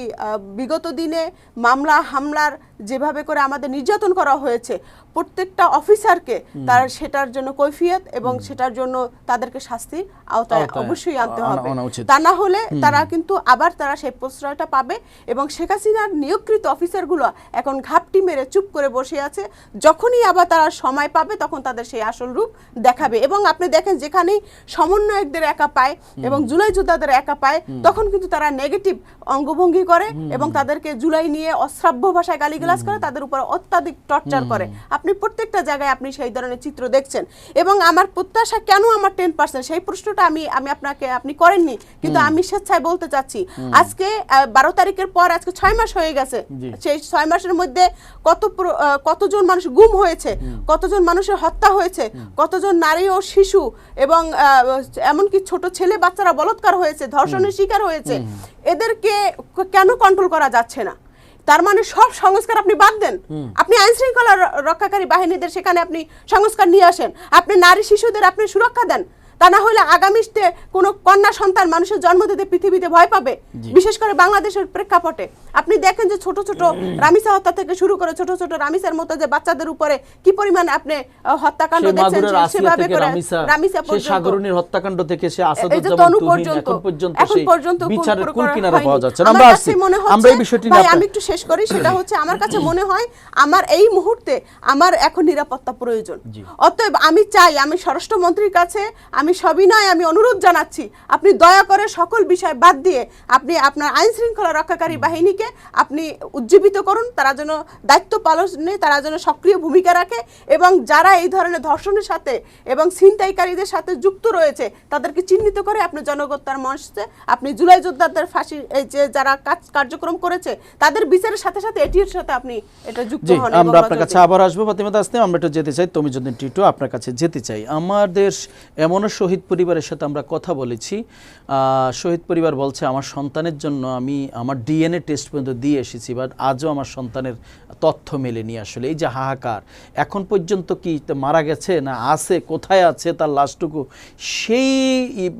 বিগত দিনে মামলা হামলার যেভাবে করে আমাদের নির্যাতন করা হয়েছে, প্রত্যেকটা অফিসারকে তার সেটার জন্য কৈফিয়ত এবং সেটার জন্য তাদেরকে শাস্তির আওতায় অবশ্যই আনতে হবে। তা না হলে তারা কিন্তু আবার তারা সেই প্রশ্রয়টা পাবে, এবং শেখ হাসিনার নিয়োগকৃত অফিসারগুলো এখন ঘাপটি মেরে চুপ করে বসে আছে। যখনই আবার তারা সময় পাবে তখন তাদের সেই আসল রূপ দেখাবে। এবং আপনি দেখেন, যেখানেই সমন্বয়কদের একা পায় এবং জুলাই যোদ্ধাদের একা পায়, তখন কিন্তু তারা নেগেটিভ অঙ্গভঙ্গি করে এবং তাদেরকে জুলাই নিয়ে অশ্রাব্য ভাষায় গালিগালাজ করে, তাদের উপর অত্যাধিক টর্চার করে। আপনি প্রত্যেকটা জায়গায় আপনি সেই ধরনের চিত্র দেখছেন। এবং আমার প্রত্যাশা কেন আমার 10%, সেই প্রশ্নটা আমি আপনাকে আপনি করেননি, কিন্তু আমি স্বেচ্ছায় বলতে চাচ্ছি। আজকে 12 তারিখের পর আজকে 6 মাস হয়ে গেছে। সেই 6 মাসের মধ্যে কতজন মানুষ গুম হয়েছে, কতজন মানুষের হত্যা হয়েছে, কতজন নারী ও শিশু এবং এমনকি ছোট ছেলে বাচ্চারা বলাৎকার হয়েছে, ধর্ষণের শিকার হয়েছে। এদেরকে কেন কন্ট্রোল করা যাচ্ছে না? তার মানে সব সংস্কার আপনি বাদ দেন, আপনি আইন শৃঙ্খলা রক্ষাকারী বাহিনীদের সেখানে আপনি সংস্কার নিয়ে আসেন, আপনি নারী শিশুদের আপনি সুরক্ষা দেন। তা না হলে আগামীতে কোনো কন্যা সন্তান মানুষের জন্ম দিতে পৃথিবীতে ভয় পাবে, বিশেষ করে বাংলাদেশের প্রেক্ষাপটে। আপনি দেখেন যে ছোট ছোট রামিসা হত্যা থেকে শুরু করে ছোট ছোট রামিসার মতো যে বাচ্চাদের উপরে কি পরিমাণ আপনি হত্যাকাণ্ড দেখছেন, সেভাবে করে রামিসা পর্যন্ত, সাগরণীর হত্যাকাণ্ড থেকে সে আসাদুজ্জামান তুহিন এখন পর্যন্ত বিচারের কুল কিনারা হয়নি। পাওয়া যাচ্ছে না। আমার কাছে মনে হচ্ছে, ভাই আমি একটু শেষ করি, সেটা হচ্ছে আমার কাছে মনে হয় আমার এই মুহূর্তে আমার এখন নিরাপত্তা প্রয়োজন। অতএব আমি চাই, আমি স্বরাষ্ট্রমন্ত্রীর কাছে আমি সবিনয় আমি অনুরোধ জানাচ্ছি, আপনি দয়া করে সকল বিষয় বাদ দিয়ে আপনি আপনার আইন শৃঙ্খলা রক্ষাকারী বাহিনীকে আপনি উজ্জীবিত করুন, তারা যেন দায়িত্ব পালনে তারা যেন সক্রিয় ভূমিকা রাখে, এবং যারা এই ধরনের ধর্ষণের সাথে এবং ছিনতাইকারীদের সাথে যুক্ত রয়েছে তাদেরকে চিহ্নিত করে আপনি জনগণতার মঞ্চে আপনি জুলাই যোদ্ধাদের ফাঁসি এই যে যারা কার্যক্রম করেছে তাদের বিচারের সাথে সাথে এটির সাথে আপনি এটা যুক্ত হন। আমরা আপনার কাছে আবার আসবো ফাতিমা তাসনিম। আমরা একটু যেতে চাই তমিজউদ্দিন টিটু, আপনার কাছে যেতে চাই। আমাদের এমনও শহীদ পরিবারের সাথে আমরা কথা বলেছি। শহীদ পরিবার বলছে আমার সন্তানের জন্য আমি আমার ডিএনএ টেস্ট পর্যন্ত দিয়ে এসেছি, বাট আজও আমার সন্তানের তথ্য মেলেনি। আসলে এই যে হাহাকার, এখন পর্যন্ত কি মারা গেছে না আছে, কোথায় আছে তার লাশটুকু, সেই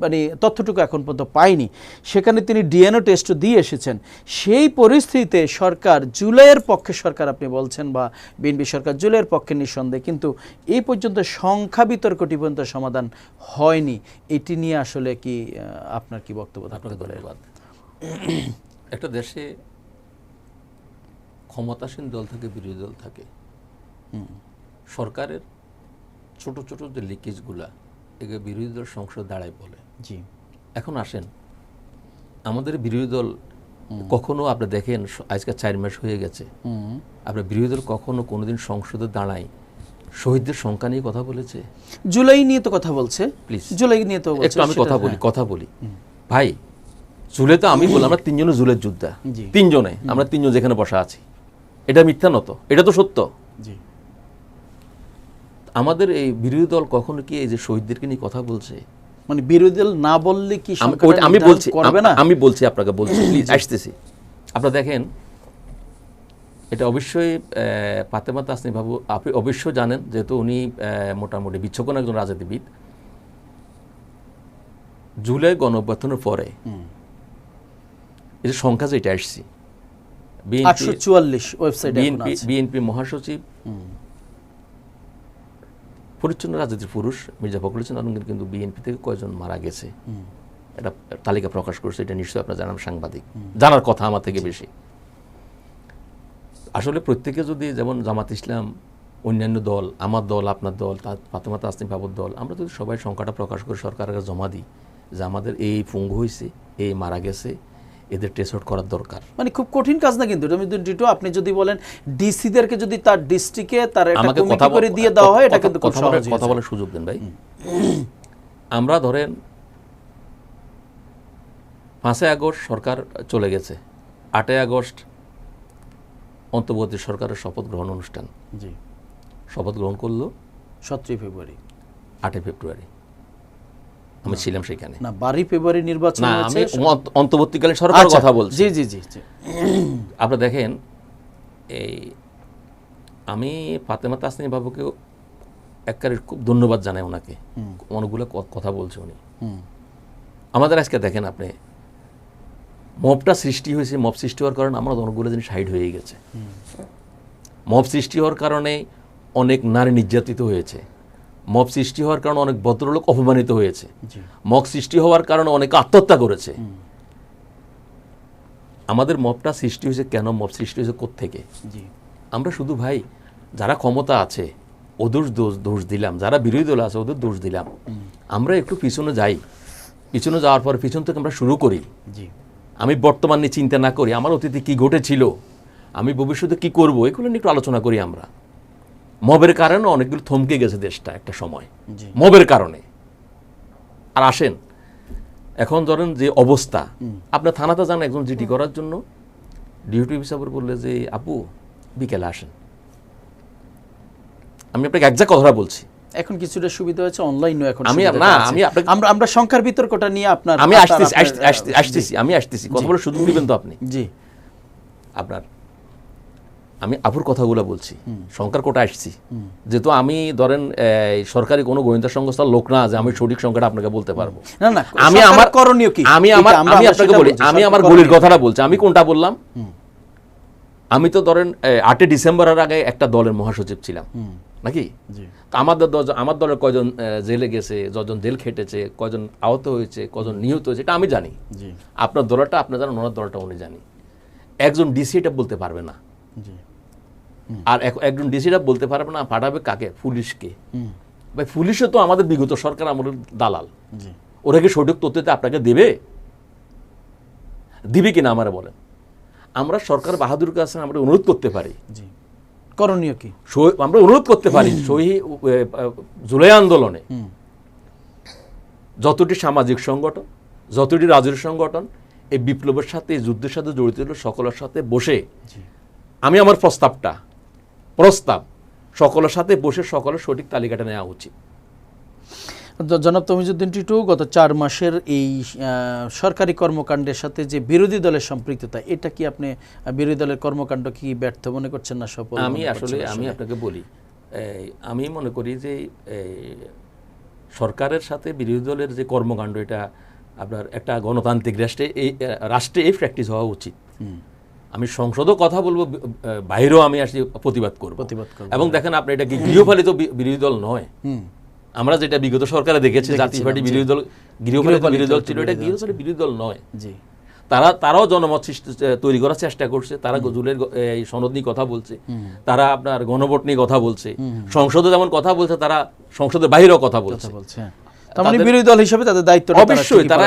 মানে তথ্যটুকু এখন পর্যন্ত পাইনি। সেখানে তিনি ডিএনএ টেস্টও দিয়ে এসেছেন। সেই পরিস্থিতিতে সরকার জুলাইয়ের পক্ষে, সরকার আপনি বলছেন বা বিএনপি সরকার জুলাইয়ের পক্ষে নিঃসন্দেহে, কিন্তু এই পর্যন্ত সংখ্যা বিতর্কটি পর্যন্ত সমাধান হয়নি। এটি নিয়ে আসলে কি আপনার কি বক্তব্য? আপনাকে ধন্যবাদ। একটা দেশে ক্ষমতাসীন দল থাকে, বিরোধী দল থাকে। সরকারের ছোট ছোট যে লিকেজগুলা এগুলো বিরোধী দল সংসদ দাঁড়ায় বলে। জি, এখন আসেন, আমাদের বিরোধী দল কখনো আপনি দেখেন, আজকে 4 মাস হয়ে গেছে, আপনার বিরোধী দল কখনো কোনোদিন সংসদে দাঁড়ায় শহীদদের সংখ্যা নিয়ে কথা বলেছে? জুলাই নিয়ে তো কথা বলছে, প্লিজ জুলাই নিয়ে তো বলছে, একটু আমি সেটা, কথা বলি ভাই। জুলাই তো আমি বললাম, আমরা 3 জনের জুলের যোদ্ধা, জি। 3 জনে আমরা 3 জন যেখানে বসা আছি, এটা মিথ্যা নত, এটা তো সত্য। জি, আমাদের এই বিরোধী দল কখনো কি এই যে শহীদদেরকে নিয়ে কথা বলছে? মানে বিরোধী দল না বললে কি আমি বলছি, করবে না? আমি বলছি আপনাকে, বলছি প্লিজ, আসতেছি। আপনারা দেখেন, এটা অবশ্যই ফাতেমা তাসনিম বাবু, আপনি অবশ্যই জানেন, যেহেতু উনি মোটামুটি বিচক্ষণ একজন রাজনীতিবিদ। জুলাই গণঅভ্যুত্থানের পরে এই যে সংখ্যা যেটা আসছে, 844 ওয়েবসাইটে এখন আছে। বিএনপি মহাসচিব, পরিচ্ছন্ন রাজনীতির পুরুষ মির্জা ফখরুল ইসলাম আলমগীর কিন্তু বিএনপি থেকে কয়জন মারা গেছে এটা তালিকা প্রকাশ করছে। এটা নিশ্চয়ই আপনার জানান, সাংবাদিক জানার কথা আমার থেকে বেশি। আসলে প্রত্যেকে যদি, যেমন জামাত ইসলাম, অন্যান্য দল, আমার দল, আপনার দল, ফাতেমা তাসনিম বাবুর দল, আমরা যদি সবাই সংখ্যাটা প্রকাশ করে সরকারের কাছে জমা দিই যে আমাদের এই পঙ্গু হয়েছে, এই মারা গেছে, এদের টেস্ট আউট করার দরকার। মানে খুব কঠিন কাজ না কিন্তু টিটু, আপনি যদি বলেন ডিসিদেরকে যদি তার ডিস্ট্রিক্টে তার একটা আমাকে কমিটি করে দিয়ে দেওয়া হয়, এটা কিন্তু খুব সহজ। কথা বলার সুযোগ দেন ভাই। আমরা ধরেন 5 আগস্ট সরকার চলে গেছে, 8 আগস্ট অন্তর্বর্তী সরকারের শপথ গ্রহণ অনুষ্ঠান। জি, শপথ গ্রহণ করলো 17 ফেব্রুয়ারি, 8 ফেব্রুয়ারি আমি ছিলাম সেখানে। না, 12 ফেব্রুয়ারি নির্বাচন না, হয়েছে। আমি অন্তর্বর্তীকালীন সরকারের আচ্ছা, কথা বলছি। জি জি জি জি। আপনারা দেখেন, এই আমি ফাতেমা তাসনিম বাবুকেও একবারে খুব ধন্যবাদ জানাই ওনাকে, অনেকগুলো কথা বলছে উনি। আমাদের আজকে দেখেন আপনি, মবটা সৃষ্টি হয়েছে, মব সৃষ্টি হওয়ার কারণে আমরা অনেকগুলো জিনিস হাইড হয়ে গেছে। মব সৃষ্টি হওয়ার কারণে অনেক নারী নির্যাতিত হয়েছে, মব সৃষ্টি হওয়ার কারণে অনেক ভদ্রলোক অপমানিত হয়েছে, মব সৃষ্টি হওয়ার কারণে অনেক আত্মহত্যা করেছে। আমাদের মবটা সৃষ্টি হয়েছে কেন? মব সৃষ্টি হয়েছে কোত্থেকে? আমরা শুধু ভাই যারা ক্ষমতা আছে ওদের দোষ দিলাম, যারা বিরোধী দল আছে ওদের দোষ দিলাম। আমরা একটু পিছনে যাই, পিছনে যাওয়ার পর পিছন থেকে আমরা শুরু করি। আমি বর্তমান নিয়ে চিন্তা না করি, আমার অতীতে কি ঘটেছিল, আমি ভবিষ্যতে কি করব, এগুলো নিয়ে একটু আলোচনা করি আমরা। মবের কারণে অনেকগুলো থমকে গেছে দেশটা একটা সময়, মবের কারণে। আর আসেন, এখন ধরেন যে অবস্থা, আপনার থানাতে যান একজন জিডি করার জন্য, ডিউটি অফিসার বললে যে আপু বিকেলে আসেন। আমি আপনাকে একজাক্ট কথাটা বলছি। এখন কিছুটা সুবিধা হয়েছে, অনলাইনও এখন আমি সুবিধা না আছে। আমি আপনাকে আমরা সংখ্যার বিতর্কটা নিয়ে আপনার আমি আসতেছি কথা বলে সুযোগ দিবেন তো আপনি। জি, আপনার আমি আপুর কথাগুলো বলছি, সংখ্যার কোটা আসছি, যেহেতু আমি ধরেন সরকারি কোনো গোয়েন্দা সংস্থার লোক না যে আমি সঠিক সংখ্যাটা আপনাকে বলতে পারবো। না না, আমি আমার করণীয় কি, আমি আপনাকে বলি, আমি আমার গলির কথাটা বলছি। আমি কোনটা বললাম? আমি তো ধরেন 8 ডিসেম্বরের আগে একটা দলের মহাসচিব ছিলাম নাকি? আমার দলের কয়জন জেলে গেছে, যজন জেল খেটেছে, কয়জন আহত হয়েছে, কয়জন নিহত হয়েছে, এটা আমি জানি। আপনার দলটা আপনার জানেন, ওনার দলটা উনি জানি। একজন ডিসি এটা বলতে পারবে না, আর একজন ডিসিটা বলতে পারবে না পাঠাবে কাকে? পুলিশকে। ভাই পুলিশও তো আমাদের বিগত সরকার আমাদের দালাল, ওরা কি সঠিক তথ্যতে আপনাকে দেবে? দিবে কিনা আমার বলেন। আমরা সরকার বাহাদুর কাছে আমরা অনুরোধ করতে পারি, করণীয় কি আমরা অনুরোধ করতে পারি, জুলাই আন্দোলনে যতটি সামাজিক সংগঠন, যতটি রাজনৈতিক সংগঠন এই বিপ্লবের সাথে, এই যুদ্ধের সাথে জড়িত হলো, সকলের সাথে বসে আমি আমার প্রস্তাব সকলের সাথে বসে সকলের সঠিক তালিকাটা নেওয়া উচিত। জনাব তমিজউদ্দিন টিটু, গত 4 মাসের এই সরকারি কর্মকাণ্ডের সাথে যে বিরোধী দলের সম্পৃক্ততা, এটা কি আপনি বিরোধী দলের কর্মকাণ্ড কি ব্যর্থ মনে করছেন না সফল? আমি আপনাকে বলি, আমি মনে করি যে সরকারের সাথে বিরোধী দলের যে কর্মকাণ্ড, এটা আপনার একটা গণতান্ত্রিক রাষ্ট্রে এই প্র্যাকটিস হওয়া উচিত। আমি সংসদও কথা বলবো, বাইরেও আমি আসি প্রতিবাদ করব। এবং দেখেন আপনি, এটা কি গৃহপালিত বিরোধী দল নয়। আমরা যেটা বিগত সরকারে দেখেছি, জাতীয় পার্টি বিরোধী দল, গৃহপালিত বিরোধী দল ছিল, এটা গৃহপালিত বিরোধী দল নয়। তারাও জনমত তৈরি করার চেষ্টা করছে, তারা জুলের এই সনদ নিয়ে কথা বলছে, তারা আপনার গণভোট নিয়ে কথা বলছে, সংসদে যেমন কথা বলছে, তারা সংসদের বাইরেও কথা বলছে। তার মানে বিরোধী দল হিসেবে তাদের দায়িত্ব অবশ্যই তারা,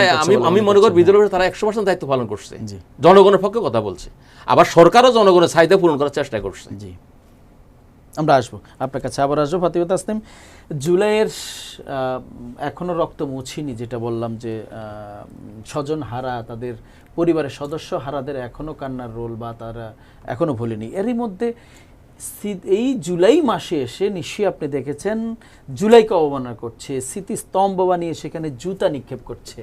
আমি মনে করি বিরোধী দল তারা 100% দায়িত্ব পালন করছে, জনগণের পক্ষে কথা বলছে, আবার সরকারও জনগণের চাহিদা পূরণ করার চেষ্টা করছে। জি, আমরা আসবো আপনার কাছে, আবার আসবো। ফাতিমা তাসনিম, জুলাইয়ের এখনো রক্ত মুছিনি, যেটা বললাম যে স্বজন হারা, তাদের পরিবারের সদস্য হারাদের এখনো কান্নার রোল বা তারা এখনো ভুলেনি। এরই মধ্যে এই জুলাই মাসে এসে নিশ্চয়ই আপনি দেখেছেন জুলাইকে অবমাননা করছে, স্মৃতিস্তম্ভ বানিয়ে সেখানে জুতা নিক্ষেপ করছে,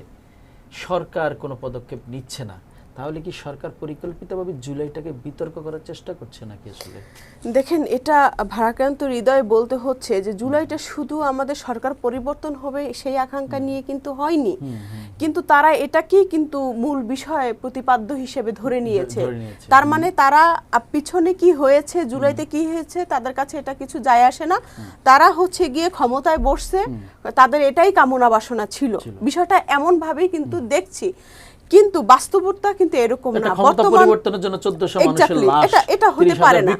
সরকার কোনো পদক্ষেপ নিচ্ছে না। তাহলে কি সরকার পরিকল্পিতভাবে জুলাইটাকে বিতর্ক করার চেষ্টা করছে নাকি? আসলে দেখেন, এটা ভারাক্রান্ত হৃদয়ে বলতে হচ্ছে যে জুলাইটা শুধু আমাদের সরকার পরিবর্তন হবে সেই আকাঙ্ক্ষা নিয়ে কিন্তু হয়নি, কিন্তু তারা এটাকেই কিন্তু মূল বিষয় প্রতিপাদ্য হিসেবে ধরে নিয়েছে। তার মানে তারা পিছনে কি হয়েছে, জুলাইতে কি হয়েছে, তাদের কাছে এটা কিছু যায় আসে না। তারা হচ্ছে গিয়ে ক্ষমতায় বসছে, তাদের এটাই কামনা বাসনা ছিল। বিষয়টা এমন ভাবেই কিন্তু দেখছি, কিন্তু বাস্তবতা কিন্তু এরকম না। পরিবর্তনের জন্য 1400 মানুষের লাশ, এটা হতে পারে না।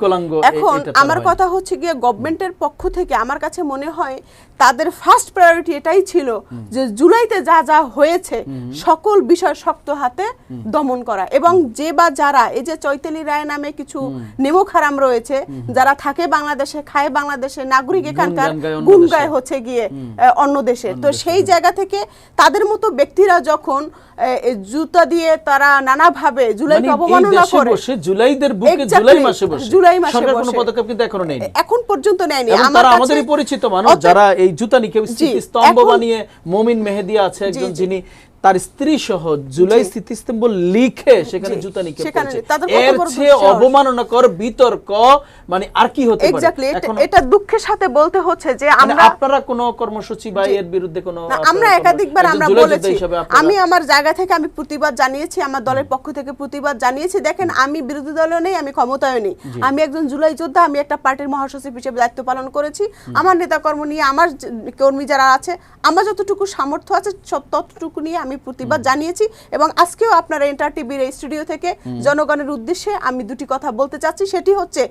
এখন আমার হয়। কথা হচ্ছে গিয়ে গভর্নমেন্টের পক্ষ থেকে আমার কাছে মনে হয় তাদের ফার্স্ট প্রায়োরিটি এটাই ছিল যে জুলাইতে যা যা হয়েছে সকল বিষয় শক্ত হাতে দমন করা, এবং যে বা যারা এই যে চৈতালি রায় নামে কিছু নেমোখারাম রয়েছে, যারা থাকে বাংলাদেশে, খায় বাংলাদেশে, নাগরিক এখানকার, গুণ গায় হচ্ছে গিয়ে অন্য দেশে, তো সেই জায়গা থেকে তাদের মতো ব্যক্তিরা যখন জুতা দিয়ে তারা নানাভাবে জুলাইকে অবমাননা করে, জুলাইদের বুকে জুলাই মাসে সরকার কোনো পদক্ষেপ কিন্তু এখনো নেয়নি, এখন পর্যন্ত নেয়নি। তারা আমাদেরই পরিচিত মানুষ, যারা এই জুতা নিক্ষেপ স্তম্ভ বানিয়ে, মমিন মেহেদি আছে একজন, যিনি তার স্ত্রী সহ জুলাই স্মৃতিস্তম্ভ লিখে সেখানে জুতা নিক্ষেপ করেছে। এর চেয়ে অবমাননাকর বিতর্ক মানে আর কি হতে পারে? এটা দুঃখের সাথে বলতে হচ্ছে যে আপনারা কোন কর্মসূচি বা এর বিরুদ্ধে কোন, আমরা একাধিকবার আমরা বলেছি, আমি আমার জায়গা থেকে আমি প্রতিবাদ জানিয়েছি, আমার দলের পক্ষ থেকে প্রতিবাদ জানিয়েছি। দেখেন, আমি বিরোধী দলেও নেই, আমি ক্ষমতায়ও নেই, আমি একজন জুলাই যোদ্ধা, আমি একটা পার্টির মহাসচিব হিসেবে দায়িত্ব পালন করেছি। আমার নেতাকর্ম নিয়ে, আমার কর্মী যারা আছে, আমার যতটুকু সামর্থ্য আছে ততটুকু নিয়ে আমি প্রতিবাদ জানিয়েছি। এবং আজকেও আপনারা এন্টার টিভির এই স্টুডিও থেকে জনগণের উদ্দেশ্যে আমি দুটি কথা বলতে চাচ্ছি। সেটি হচ্ছে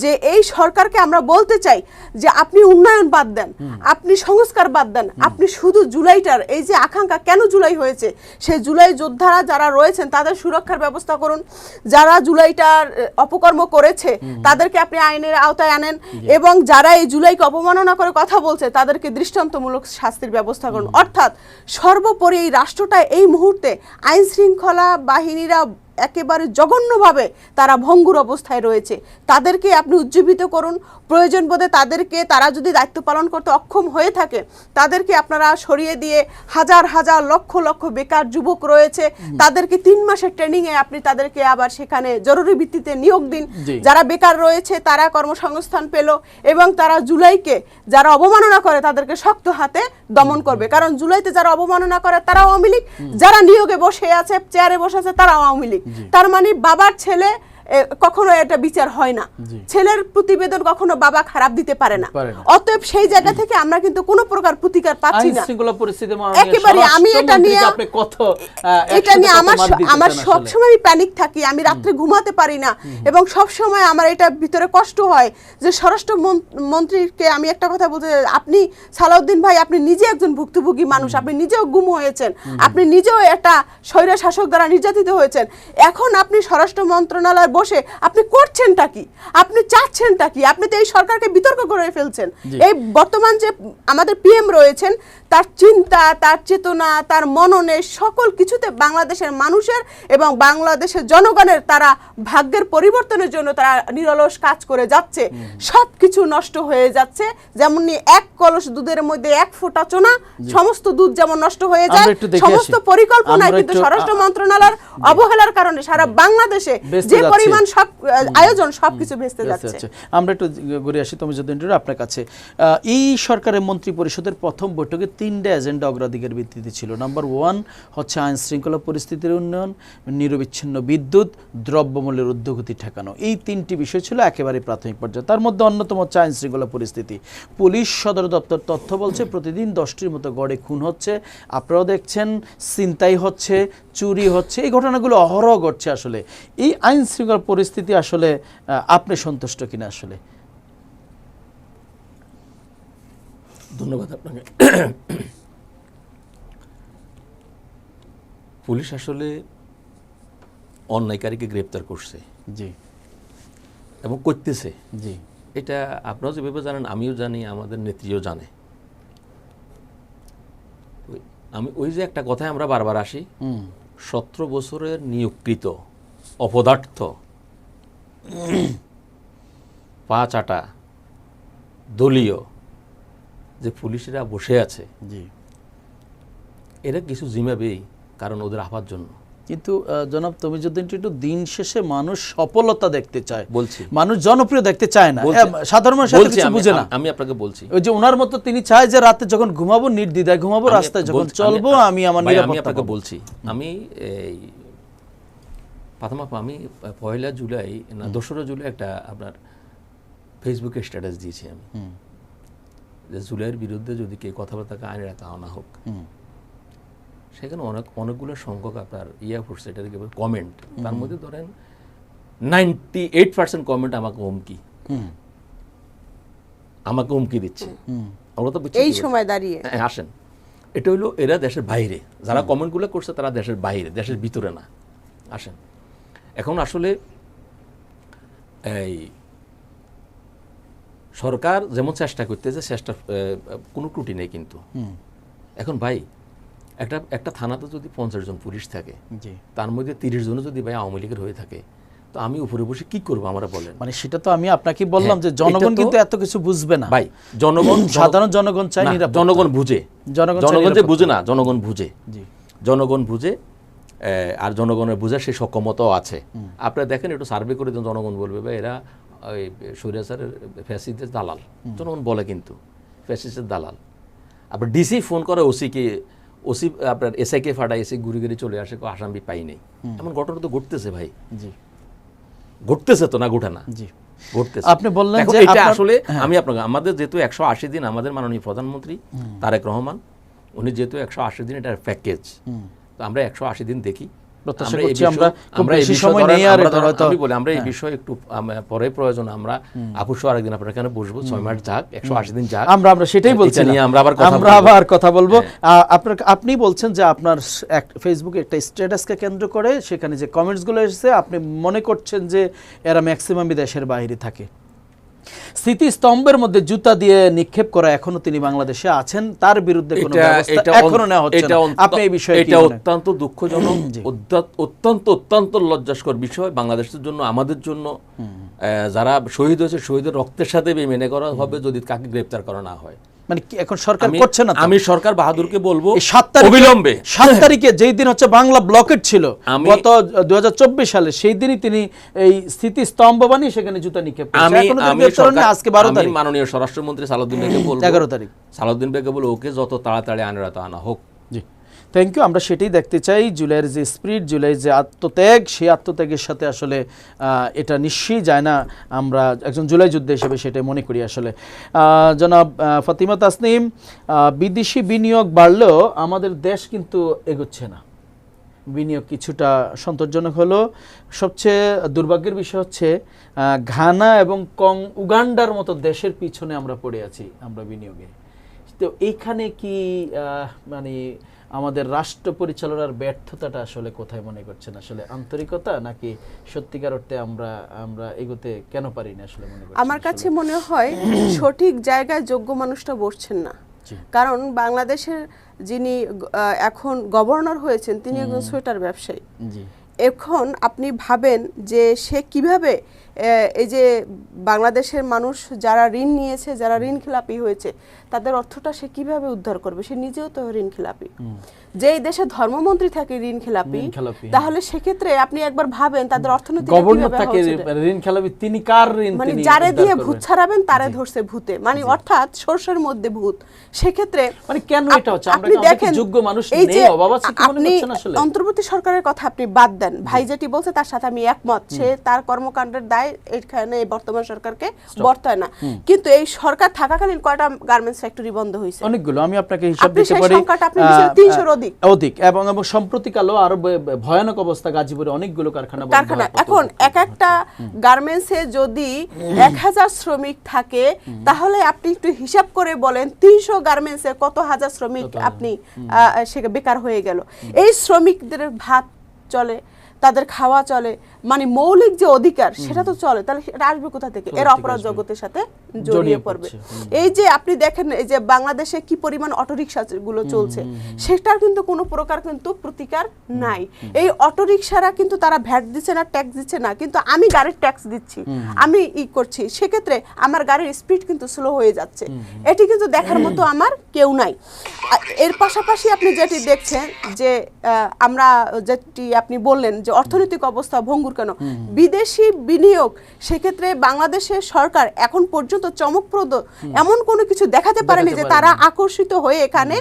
যে এই সরকারকে আমরা বলতে চাই যে আপনি উন্নয়ন বাদ দেন, আপনি সংস্কার বাদ দেন, আপনি শুধু জুলাইটার এই যে আকাঙ্ক্ষা, কেন জুলাই হয়েছে, সেই জুলাই যোদ্ধারা যারা রয়েছেন তাদের সুরক্ষার ব্যবস্থা করুন। যারা জুলাইটার অপকর্ম করেছে তাদেরকে আপনি আইনের আওতায় আনেন, এবং যারা এই জুলাইকে অপমাননা করে কথা বলছে তাদেরকে দৃষ্টান্তমূলক শাস্তির ব্যবস্থা করুন। অর্থাৎ সর্বোপরি এই রাষ্ট্রটা এই মুহূর্তে আইন শৃঙ্খলা বাহিনীরা একেবারে জঘন্যভাবে তারা ভঙ্গুর অবস্থায় রয়েছে, তাদেরকে আপনি উজ্জীবিত করুন। প্রয়োজন বোধে তাদেরকে, তারা যদি দায়িত্ব পালন করতে অক্ষম হয়ে থাকে, তাদেরকে আপনারা সরিয়ে দিয়ে, হাজার হাজার লক্ষ লক্ষ বেকার যুবক রয়েছে, তাদেরকে 3 মাসের ট্রেনিংয়ে আপনি তাদেরকে আবার সেখানে জরুরি ভিত্তিতে নিয়োগ দিন। যারা বেকার রয়েছে তারা কর্মসংস্থান পেল, এবং তারা জুলাইকে যারা অবমাননা করে তাদেরকে শক্ত হাতে দমন করবে। কারণ জুলাইতে যারা অবমাননা করে তারা আওয়ামী লীগ, যারা নিয়োগে বসে আছে, চেয়ারে বসে আছে, তারা আওয়ামী লীগ। তার মানে বাবার ছেলে কখনো এটা বিচার হয় না, ছেলের প্রতিবেদন কখনো বাবা খারাপ দিতে পারে না। অতএব সেই জায়গা থেকে আমরা কিন্তু কোনো প্রকার প্রতিকার পাচ্ছি না। একেবারে আমি এটা নিয়ে আমার সবসময় প্যানিক থাকি, আমি রাত্রে ঘুমাতে পারি না, এবং সবসময় আমার এটা ভিতরে কষ্ট হয় যে স্বরাষ্ট্র মন্ত্রীকে আমি একটা কথা বলতে, আপনি সালাউদ্দিন ভাই, আপনি নিজে একজন ভুক্তভোগী মানুষ, আপনি নিজেও গুম হয়েছেন, আপনি নিজেও একটা স্বৈর শাসক দ্বারা নির্যাতিত হয়েছেন, এখন আপনি স্বরাষ্ট্র মন্ত্রণালয় বসে আপনি করছেনটা কি, আপনি চাচ্ছেনটা কি? আপনি তো এই সরকারকে বিতর্ক করে ফেলছেন। এই বর্তমান যে আমাদের পিএম রয়েছেন, তার চিন্তা, তার চেতনা, তার মননে সকল কিছুতে বাংলাদেশের মানুষের এবং বাংলাদেশের জনগণের তারা ভাগ্যের পরিবর্তনের জন্য তারা নিরলস কাজ করে যাচ্ছে। সব কিছু নষ্ট হয়ে যাচ্ছে। যেমনি এক কলস দুধের মধ্যে এক ফোঁটা চোনা, সমস্ত দুধ যেমন নষ্ট হয়ে যায়, আমরা একটু দেখে সমস্ত আসি। পরিকল্পনায় আমরা কিন্তু একটু স্বরাষ্ট্র মন্ত্রণালয়ের অবহেলার কারণে সারা বাংলাদেশে ভেস্তে যে যাচ্ছে। পরিমাণ সব আয়োজন সবকিছু ভেস্তে আচ্ছা, যাচ্ছে। আচ্ছা। আমরা একটু ঘুরে আসি তমিজুদ্দিন টুডু আপনার কাছে। এই সরকারের মন্ত্রী পরিষদের প্রথম বৈঠকে 3টা এজেন্ডা অগ্রাধিকার ভিত্তিতে ছিল। নাম্বার 1 হচ্ছে আইন শৃঙ্খলা পরিস্থিতির উন্নয়ন, নিরবিচ্ছিন্ন বিদ্যুৎ, দ্রব্যমূল্যের ঊর্ধ্বগতি ঠেকানো। এই 3টি বিষয় ছিল একেবারে প্রাথমিক পর্যায়ে। তার মধ্যে অন্যতম হচ্ছে আইন শৃঙ্খলা পরিস্থিতি। পুলিশ সদর দপ্তর তথ্য বলছে প্রতিদিন 10টির মতো গড়ে খুন হচ্ছে, আপনারাও দেখছেন, ছিনতাই হচ্ছে, চুরি হচ্ছে, এই ঘটনাগুলো অহরহ ঘটছে। আসলে এই আইন শৃঙ্খলা পরিস্থিতি আসলে আপনি সন্তুষ্ট কিনা? আসলে ধন্যবাদ আপনাকে। পুলিশ আসলে অন্যায়কারীকে গ্রেপ্তার করছে জি এবং করতেছে। জি এটা আপনারাও যেভাবে জানেন, আমিও জানি, আমাদের নেত্রীও জানে। আমি ওই যে একটা কথায় আমরা বারবার আসি, 17 বছরের নিয়োগকৃত অপদার্থ পা চাটা দলীয় যে পুলিশেরা বসে আছে, জি এরা কিছু জিমাবেই, কারণ ওদের আপার জন্য। কিন্তু জনাব তমিজুদ্দিন টুডু, দিন শেষে মানুষ সফলতা দেখতে চায়, বলছি মানুষ জনপ্রিয় দেখতে চায় না। বলছি, সাধারণ মানুষ এত বলছি, কিছু বুঝে না। আমি আপনাকে বলছি, ওই যে ওনার মতো তিনি চায় যে রাতে যখন ঘুমাবো নির্দ্বিধায় ঘুমাবো, রাস্তায় যখন চলবো আমি আমার ভাই, আমি নিরাপত্তা আপনাকে পাবো। বলছি, আমি এই আমি 1 জুলাই না 2রা জুলাই একটা আপনার ফেসবুকে স্ট্যাটাস দিয়েছি আমি, যে জুলাইয়ের বিরুদ্ধে যদি কেউ কথাবার্তাকে আইনের একটা আনা হোক। সেখানে অনেকগুলো সংখ্যক আপনার পড়ছে, এটার কমেন্ট। তার মধ্যে ধরেন 98% কমেন্ট আমাকে হুমকি দিচ্ছে। আমরা তো বুঝছি এই সময় দাঁড়িয়ে আসেন, এটা হইলো এরা দেশের বাইরে, যারা কমেন্টগুলো করছে তারা দেশের বাইরে, দেশের ভিতরে না। আসেন, এখন আসলে এই সরকার যেমন চেষ্টা করতেছে, চেষ্টা কোনো ত্রুটি নেই। কিন্তু এখন ভাই, একটা থানাতে যদি 50 জন পুলিশ থাকে, তার মধ্যে 30 জন যদি ভাই আওয়ামী লীগের হয়ে থাকে, তো আমি উপরে বসে কি করবো আমরা বলেন? মানে সেটা তো আমি আপনাকে বললাম যে জনগণ কিন্তু এত কিছু বুঝবে না ভাই। জনগণ, সাধারণ জনগণ চায় নিরাপত্তা। জনগণ বুঝে, জনগণ যে বুঝে না, জনগণ বুঝে, জনগণ বুঝে। আর জনগণের বুঝার সেই সক্ষমতাও আছে। আপনারা দেখেন, একটু সার্ভে করে দেন, জনগণ বলবে ভাই এরা ওই স্বৈরাচারের ফ্যাসিস্টের দালাল। জনগণ বলে কিন্তু ফ্যাসিস্টের দালাল। আপনার ডিসি ফোন করে ওসিকে, ওসি আপনার এসআইকে ফাটায়, এসে ঘুরে ঘুরে চলে আসে, আসামি পাই নেই। এমন ঘটনা তো ঘটতেছে ভাই, ঘটতেছে তো, না ঘটে না, ঘটতেছে। আপনি বললেন যে এটা আসলে আমি আপনাকে, আমাদের যেহেতু 180 দিন, আমাদের মাননীয় প্রধানমন্ত্রী তারেক রহমান, উনি যেহেতু 180 দিন এটার প্যাকেজ, তো আমরা 180 দিন দেখি। আমরা এই বিষয়ে একটু পরে প্রয়োজন আমরা আপুসহ আরেকদিন আপনার এখানে বসবো, 6 মাস যাক, 180 দিন যাক, আমরা সেটাই বলছি, আমরা আবার কথা বলবো। আপনি বলছেন যে আপনার ফেসবুকে একটা স্ট্যাটাসকে কেন্দ্র করে সেখানে যে কমেন্টসগুলো এসেছে, আপনি মনে করছেন যে এরা ম্যাক্সিমামই দেশের বাইরে থাকে। স্মৃতিস্তম্ভের মধ্যে জুতা দিয়ে নিক্ষেপ করা, এখনো তিনি বাংলাদেশে আছেন, তার বিরুদ্ধে কোনো ব্যবস্থা এখনো নেওয়া হচ্ছে না। আপনি এই বিষয়ে এটা অত্যন্ত দুঃখজনক, অত্যন্ত লজ্জাস্কর বিষয় বাংলাদেশের জন্য, আমাদের জন্য। যারা শহীদ হয়েছে, শহীদের রক্তের সাথে মেনে করা হবে যদি কাকে গ্রেফতার করা না হয়। মানে এখন সরকার করছে না। আমি সরকার বাহাদুরকে বলবো, 7 অবিলম্বে 7 তারিখে যেই দিন হচ্ছে বাংলা ব্লকেট ছিল গত 2024 সালে, সেই দিনই তিনি এই স্থিতিস্তম্ভ বানিয়ে সেখানে জুতা নিক্ষেপ করেছেন। আজকে 12 তারিখ, মাননীয় স্বরাষ্ট্রমন্ত্রী সালাউদ্দিন বেগকে বলবো, 11 তারিখ সালাউদ্দিন বেগকে বলবো, ওকে যত তাড়াতাড়ি আইনের আওতায় আনা হোক। জি, থ্যাংক ইউ। আমরা সেটাই দেখতে চাই, জুলাইয়ের যে স্পিরিট, জুলাইয়ের যে আত্মত্যাগ, সেই আত্মত্যাগের সাথে আসলে এটা নিশ্চয়ই যায় না। আমরা একজন জুলাই যোদ্ধা হিসেবে সেটাই মনে করি। আসলে জনাব ফাতিমা তাসনিম, বিদেশি বিনিয়োগ বাড়লেও আমাদের দেশ কিন্তু এগোচ্ছে না। বিনিয়োগ কিছুটা সন্তোষজনক হলো। সবচেয়ে দুর্ভাগ্যের বিষয় হচ্ছে ঘানা এবং উগান্ডার মতো দেশের পিছনে আমরা পড়ে আছি আমরা বিনিয়োগে। তো এইখানে কি মানে আমাদের রাষ্ট্র পরিচালনার ব্যর্থতাটা আসলে কোথায় মনে করছেন? আসলে আন্তরিকতা নাকি সত্যিকার অর্থে আমরা এগোতে কেন পারি না আসলে মনে করছেন? আমার কাছে মনে হয় সঠিক জায়গায় যোগ্য মানুষটা বসছেন না। কারণ বাংলাদেশের যিনি এখন গভর্নর হয়েছেন তিনি একজন সোয়েটার ব্যবসায়ী। জি। এখন আপনি ভাবেন যে সে কিভাবে এই যে বাংলাদেশের মানুষ যারা ঋণ নিয়েছে, যারা ঋণ খেলাপি হয়েছে, তাদের অর্থটা সে কিভাবে উদ্ধার করবে? সে নিজেও তো ঋণ খেলাপি। যেই দেশে ধর্মমন্ত্রী থাকে ঋণ খেলাপি, তাহলে সেক্ষেত্রে আপনি একবার ভাবেন তাদের অর্থনীতি গভর্নর থাকে ঋণ খেলাপি, তিনি কার ঋণ? মানে যারে দিয়ে ভূত ছাড়াবেন তারে ধরছে ভূতে, মানে অর্থাৎ সরষের মধ্যে ভূত। সেক্ষেত্রে মানে কেন এটা হচ্ছে? আপনি দেখেন যোগ্য মানুষ নেই, অভাব আছে কি মনে করছেন আসলে? অন্তর্বর্তী সরকারের কথা আপনি বাদ দেন, ভাই যেটি বলছে তার সাথে আমি একমত। সে তার কর্মকাণ্ডের দায় এখানে বর্তমান সরকারকে বর্তায় না, কিন্তু এই সরকার থাকাকালীন কয়টা গার্মেন্টস ফ্যাক্টরি বন্ধ হয়েছে? অনেকগুলো। আমি আপনাকে হিসাব দিতে পারি, আপনি 300 অধিক। এবং সম্প্রতিকালও আরো ভয়ানক অবস্থা গাজীপুরে অনেকগুলো কারখানা। এখন এক একটা গার্মেন্টসে যদি 1000 শ্রমিক থাকে, তাহলে আপনি একটু হিসাব করে বলেন 300 গার্মেন্টসে কত হাজার শ্রমিক আপনি সে বেকার হয়ে গেল। এই শ্রমিকদের ভাত চলে, তাদের খাওয়া চলে, মানে মৌলিক যে অধিকার সেটা তো চলে, তাহলে এটা আসবে কোথা থেকে? এর অপরাধ জগতের সাথে জড়িয়ে পড়বে। এই যে আপনি দেখেন এই যে বাংলাদেশে কি পরিমাণ অটোরিকশা গুলো চলছে, সেটার কিন্তু কোনো প্রকার কিন্তু প্রতিকার নাই। এই অটোরিকশারা কিন্তু তারা ভ্যাট দিচ্ছে না, ট্যাক্স দিচ্ছে না, কিন্তু আমি গাড়ির ট্যাক্স দিচ্ছি, আমি করছি, সেক্ষেত্রে আমার গাড়ির স্পিড কিন্তু স্লো হয়ে যাচ্ছে। এটি কিন্তু দেখার মতো আমার কেউ নাই। এর পাশাপাশি আপনি যেটি দেখছেন যে আমরা যেটি আপনি বললেন যে অর্থনৈতিক অবস্থা ভঙ্গুর কেন, বিদেশি বিনিয়োগ, সেক্ষেত্রে বাংলাদেশের সরকার এখন পর্যন্ত চমকপ্রদ এমন কোনো কিছু দেখাতে পারেনি যে তারা আকর্ষিত হয়ে এখানে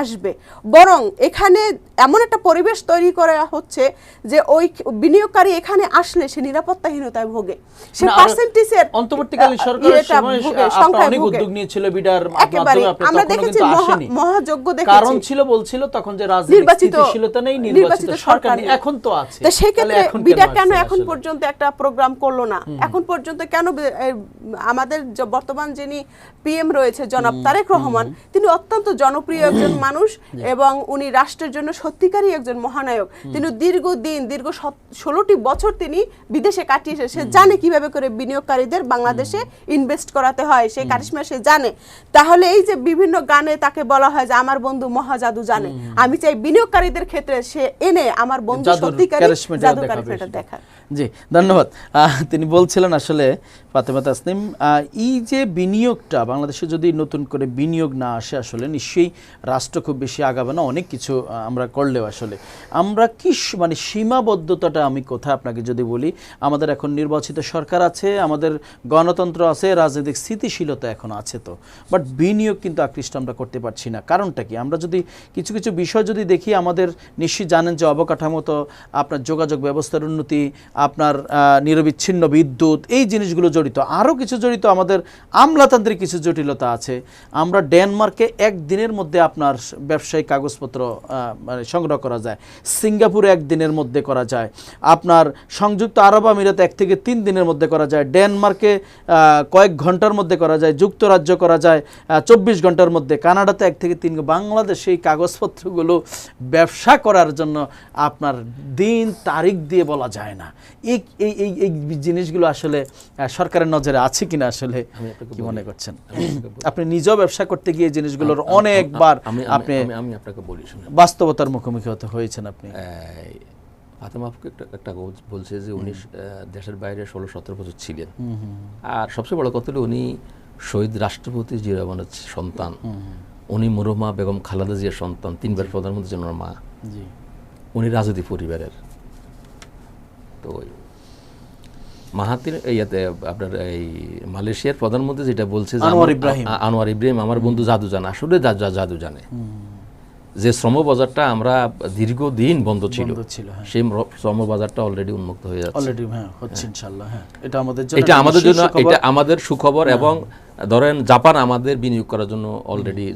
আসবে। বরং এখানে এমন একটা পরিবেশ তৈরি করা হচ্ছে যে ওই বিনিয়োগকারী এখানে আসলে সে নিরাপত্তাহীনতায় ভোগে, সে পার্সেন্টেজের অন্তর্বর্তীকালীন সরকারের সময় অনেক উদ্যোগ নিয়েছিল বিডার মাধ্যমে। আমরা দেখেছি মহাযজ্ঞ দেখেছি, কারণ ছিল বলছিল তখন যে রাজনৈতিক স্থিতিশীলতা নেই, নির্বাচিত সরকার নেই, এখন তো আছে। তো সেই ক্ষেত্রে বিডা কেন এখন পর্যন্ত একটা প্রোগ্রাম করলো না? এখন পর্যন্ত কেন আমাদের বর্তমান যিনি পিএম রয়েছে জনাব তারেক রহমান, তিনি অত্যন্ত জনপ্রিয় একজন মানুষ এবং উনি রাষ্ট্রের জন্য সত্যিকারই একজন মহানায়ক। তিনি দীর্ঘ 16টি বছর তিনি বিদেশে কাটিয়েছে, সে জানে কিভাবে করে বিনিয়োগকারীদের বাংলাদেশে ইনভেস্ট করাতে হয়, সেই কারিশমা সে জানে। তাহলে এই যে বিভিন্ন গানে তাকে বলা হয় যে আমার বন্ধু মহাজাদু জানে, আমি চাই বিনিয়োগকারীদের ক্ষেত্রে সে এনে আমার বন্ধু সত্যিকারই জাদু কারিশমাটা দেখায়। জি, ধন্যবাদ। তিনি বলছিলেন আসলে ফাতেমা তাসনিম, এই যে বিনিয়োগটা বাংলাদেশে যদি নতুন করে বিনিয়োগ না আসে, আসলে নিশ্চয়ই রাষ্ট্র খুব বেশি আগাবে না, অনেক কিছু আমরা করলেও আসলে আমরা কি মানে সীমাবদ্ধতাটা আমি কোথায় আপনাকে যদি বলি, আমাদের এখন নির্বাচিত সরকার আছে, আমাদের গণতন্ত্র আছে, রাজনৈতিক স্থিতিশীলতা এখন আছে, তো বাট বিনিয়োগ কিন্তু আকৃষ্ট আমরা করতে পারছি না। কারণটা কি? আমরা যদি কিছু কিছু বিষয় যদি দেখি, আমাদের নিশ্চয়ই জানেন যে অবকাঠামোত আপনার যোগাযোগ ব্যবস্থার উন্নতি, আপনার নিরবিচ্ছিন্ন বিদ্যুৎ, এই জিনিসগুলো জড়িত, আরও কিছু জড়িত, আমাদের আমলাতান্ত্রিক কিছু জটিলতা আছে। আমরা ডেনমার্কে একদিনের মধ্যে আপনার ব্যবসায়িক কাগজপত্র মানে সংগ্রহ করা যায়, সিঙ্গাপুরে একদিনের মধ্যে করা যায়, আপনার সংযুক্ত আরব আমিরাতে 1 থেকে 3 দিনের মধ্যে করা যায়, ডেনমার্কে কয়েক ঘন্টার মধ্যে করা যায়, যুক্তরাজ্য করা যায় 24 ঘন্টার মধ্যে, কানাডাতে 1 থেকে 3। বাংলাদেশে এই কাগজপত্রগুলো ব্যবসা করার জন্য আপনার দিন তারিখ দিয়ে বলা যায় না। এই এই এই জিনিসগুলো আসলে সরকারের নজরে আছে কিনা আসলে কি মনে করছেন? আপনি নিজেও ব্যবসা করতে গিয়ে জিনিসগুলোর অনেকবার আপনি আমি আপনাকে বলি, শুনুন, বাস্তবতার মুখোমুখি হতে হয়েছেন আপনি। ফাতেমা আপুকে একটা বলছে যে উনি দেশের বাইরে 16-17 বছর ছিলেন, আর সবচেয়ে বড় কথা হলো উনি শহীদ রাষ্ট্রপতি জিয়া রহমানের সন্তান, উনি মরহুমা বেগম খালেদা জিয়ার সন্তান, 3বার প্রধানমন্ত্রী ওনার মা, উনি রাজনীতি পরিবারের। তো মাহাতির ইয়াতে আপনার এই মালয়েশিয়ার প্রধানমন্ত্রী যেটা বলছে আনোয়ার ইব্রাহিম আমার বন্ধু জাদু জানে, আসলে জাদু জানে যে শ্রম বাজারটা আমরা দীর্ঘদিন বন্ধ ছিল, সেই শ্রম বাজারটা অলরেডি উন্মুক্ত হয়ে যাচ্ছে, অলরেডি হচ্ছে ইনশাআল্লাহ। এটা আমাদের জন্য এটা আমাদের সুখবর। এবং ধরেন জাপান আমাদের বিনিয়োগ করার জন্য অলরেডি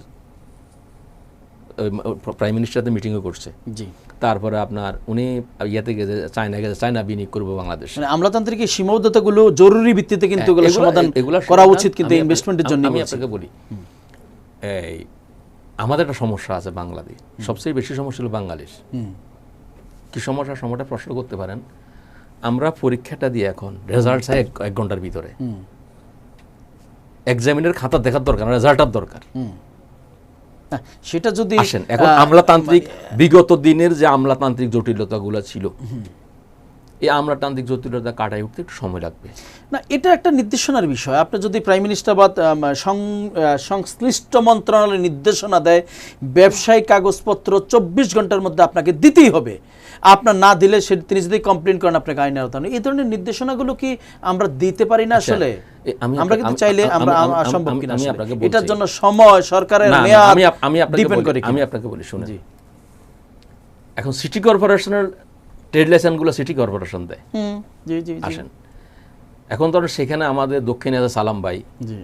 প্রাইম মিনিস্টারতে মিটিংও করছে। জি, তারপরে আপনার উনি ইয়াতে গেছে, চায়না গেছে, চায়না বিনিয়োগ করবে বাংলাদেশ। মানে আমলাতান্ত্রিক সীমাবদ্ধতাগুলো জরুরি ভিত্তিতে কিন্তু এগুলো সমাধান করা উচিত, কিন্তু ইনভেস্টমেন্টের জন্য। আমি আপনাকে বলি, এই আমাদের একটা সমস্যা আছে বাংলাদেশ, সবচেয়ে বেশি সমস্যা হলো বাংলাদেশ। কি সমস্যা? সময়টা প্রশ্ন করতে পারেন। আমরা পরীক্ষাটা দিয়ে এখন রেজাল্ট চাই 1 ঘন্টার ভিতরে। এক্সামিনের খাতা দেখার দরকার না, রেজাল্টার দরকার। সেটা যদি আসেন, এখন আমলাতান্ত্রিক বিগত দিনের যে আমলাতান্ত্রিক জটিলতাগুলো ছিল, এই আমলাতান্ত্রিক জটিলতা কাটাই উঠতে একটু সময় লাগবে। না, এটা একটা নির্দেশনার বিষয়। আপনি যদি প্রাইম মিনিস্টার বা সংশ্লিষ্ট মন্ত্রণালয় নির্দেশনা দেয় ব্যবসায়িক কাগজপত্র 24 ঘন্টার মধ্যে আপনাকে দিতেই হবে, আপনার না দিলে তিনি যদি কমপ্লেন করেন আপনাকে আইনের আওতায় আনবে। এই ধরনের নির্দেশনাগুলো কি আমরা দিতে পারি না আসলে? আমরা কিন্তু চাইলে আমরা সম্ভব কিনা এটার জন্য সময় সরকারের মেয়াদ ডিপেন্ড করে। আমি আপনাকে বলি, শুনুন, এখন সিটি কর্পোরেশনের ট্রেড লাইসেন্সগুলো সিটি কর্পোরেশন দেয়। জি জি আসেন, এখন ধরেন সেখানে আমাদের দক্ষিণে আছে সালাম ভাই, জি,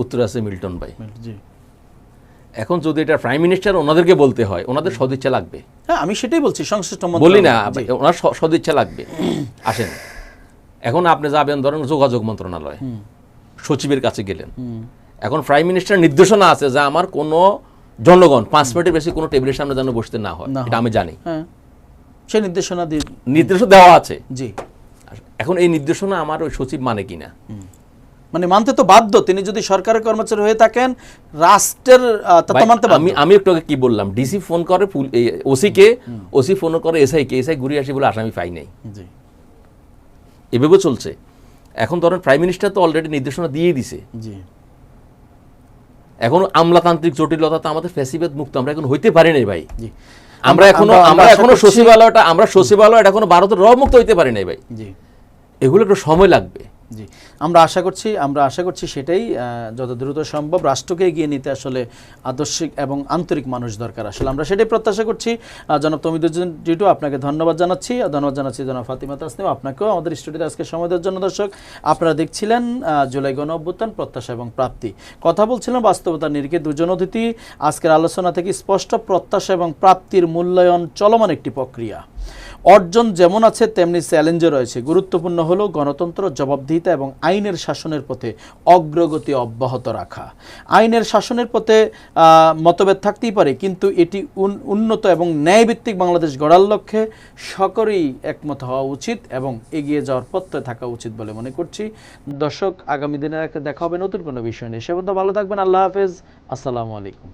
উত্তরে আছে মিল্টন ভাই। জি, এখন যদি এটা প্রাইম মিনিস্টার ওনাদেরকে বলতে হয়, ওনাদের সদিচ্ছা লাগবে। হ্যাঁ, আমি সেটাই বলছি, সংশ্লিষ্ট বলি না, ওনার সদিচ্ছা লাগবে। আসেন, এখন আপনি যাবেন ধরেন যোগাযোগ মন্ত্রণালয়, সচিবের কাছে গেলেন, এখন প্রাইম মিনিস্টার নির্দেশনা আছে যে আমার কোনো জনগণ 5 মিনিটের বেশি কোনো টেবিলের সামনে যেন বসতে না হয়, এটা আমি জানি। হ্যাঁ, সেই নির্দেশনা দেওয়া আছে। জি, এখন এই নির্দেশনা আমার ওই সচিব মানে কিনা, মানে মানতে তো বাধ্য। তিনি যদি সরকারের কর্মচারী হয়ে থাকেন, রাষ্ট্রের তত্ত্ব মানতে বাধ্য। আমি একটু আগে কি বললাম, ডিসি ফোন করে ওসিকে, ওসি ফোন করে এসআইকে, এসআই ঘুরে আসি বলে আসামি পাই নাই। জি, এভাবে চলছে। এখন ধরেন প্রাইম মিনিস্টার তো অলরেডি নির্দেশনা দিয়ে দিছে। জি, এখন আমলাতান্ত্রিক জটিলতা তো আমাদের ফ্যাসিবাদ মুক্ত আমরা এখন হইতে পারি নাই ভাই। জি, আমরা এখনো সচিবালয়টা এখনো ভারতের র মুক্ত হইতে পারি নাই ভাই। জি, এগুলো একটু সময় লাগবে। জি, আমরা আশা করছি সেটাই যত দ্রুত সম্ভব রাষ্ট্রকে এগিয়ে নিতে আসলে আদর্শিক এবং আন্তরিক মানুষ দরকার। আসলে আমরা সেটাই প্রত্যাশা করছি। জনাব তৌহিদুজ্জামান টিটু, আপনাকে ধন্যবাদ জানাচ্ছি। ধন্যবাদ জানাচ্ছি জনাব ফাতিমা তাসনিমা, আপনাকেও আমাদের স্টুডিওতে আজকে সময় দেওয়ার জন্য। দর্শক, আপনারা দেখছিলেন জুলাই গণ অভ্যুত্থান, প্রত্যাশা এবং প্রাপ্তি। কথা বলছিলাম বাস্তবতার নিরিখে দুজন অতিথি। আজকের আলোচনা থেকে স্পষ্ট, প্রত্যাশা এবং প্রাপ্তির মূল্যায়ন চলমান একটি প্রক্রিয়া। অর্জন যেমন আছে তেমনি চ্যালেঞ্জও রয়েছে। গুরুত্বপূর্ণ হলো গণতন্ত্র, জবাবদিহিতা এবং আইনের শাসনের পথে অগ্রগতি অব্যাহত রাখা। আইনের শাসনের পথে মতভেদ থাকতেই পারে, কিন্তু এটি উন্নত এবং ন্যায়ভিত্তিক বাংলাদেশ গড়ার লক্ষ্যে সকলেই একমত হওয়া উচিত এবং এগিয়ে যাওয়ার পথে থাকা উচিত বলে মনে করছি। দর্শক, আগামী দিনে দেখা হবে নতুন কোনো বিষয় নিয়ে। সে পর্যন্ত ভালো থাকবেন। আল্লাহ হাফেজ। আসসালামু আলাইকুম।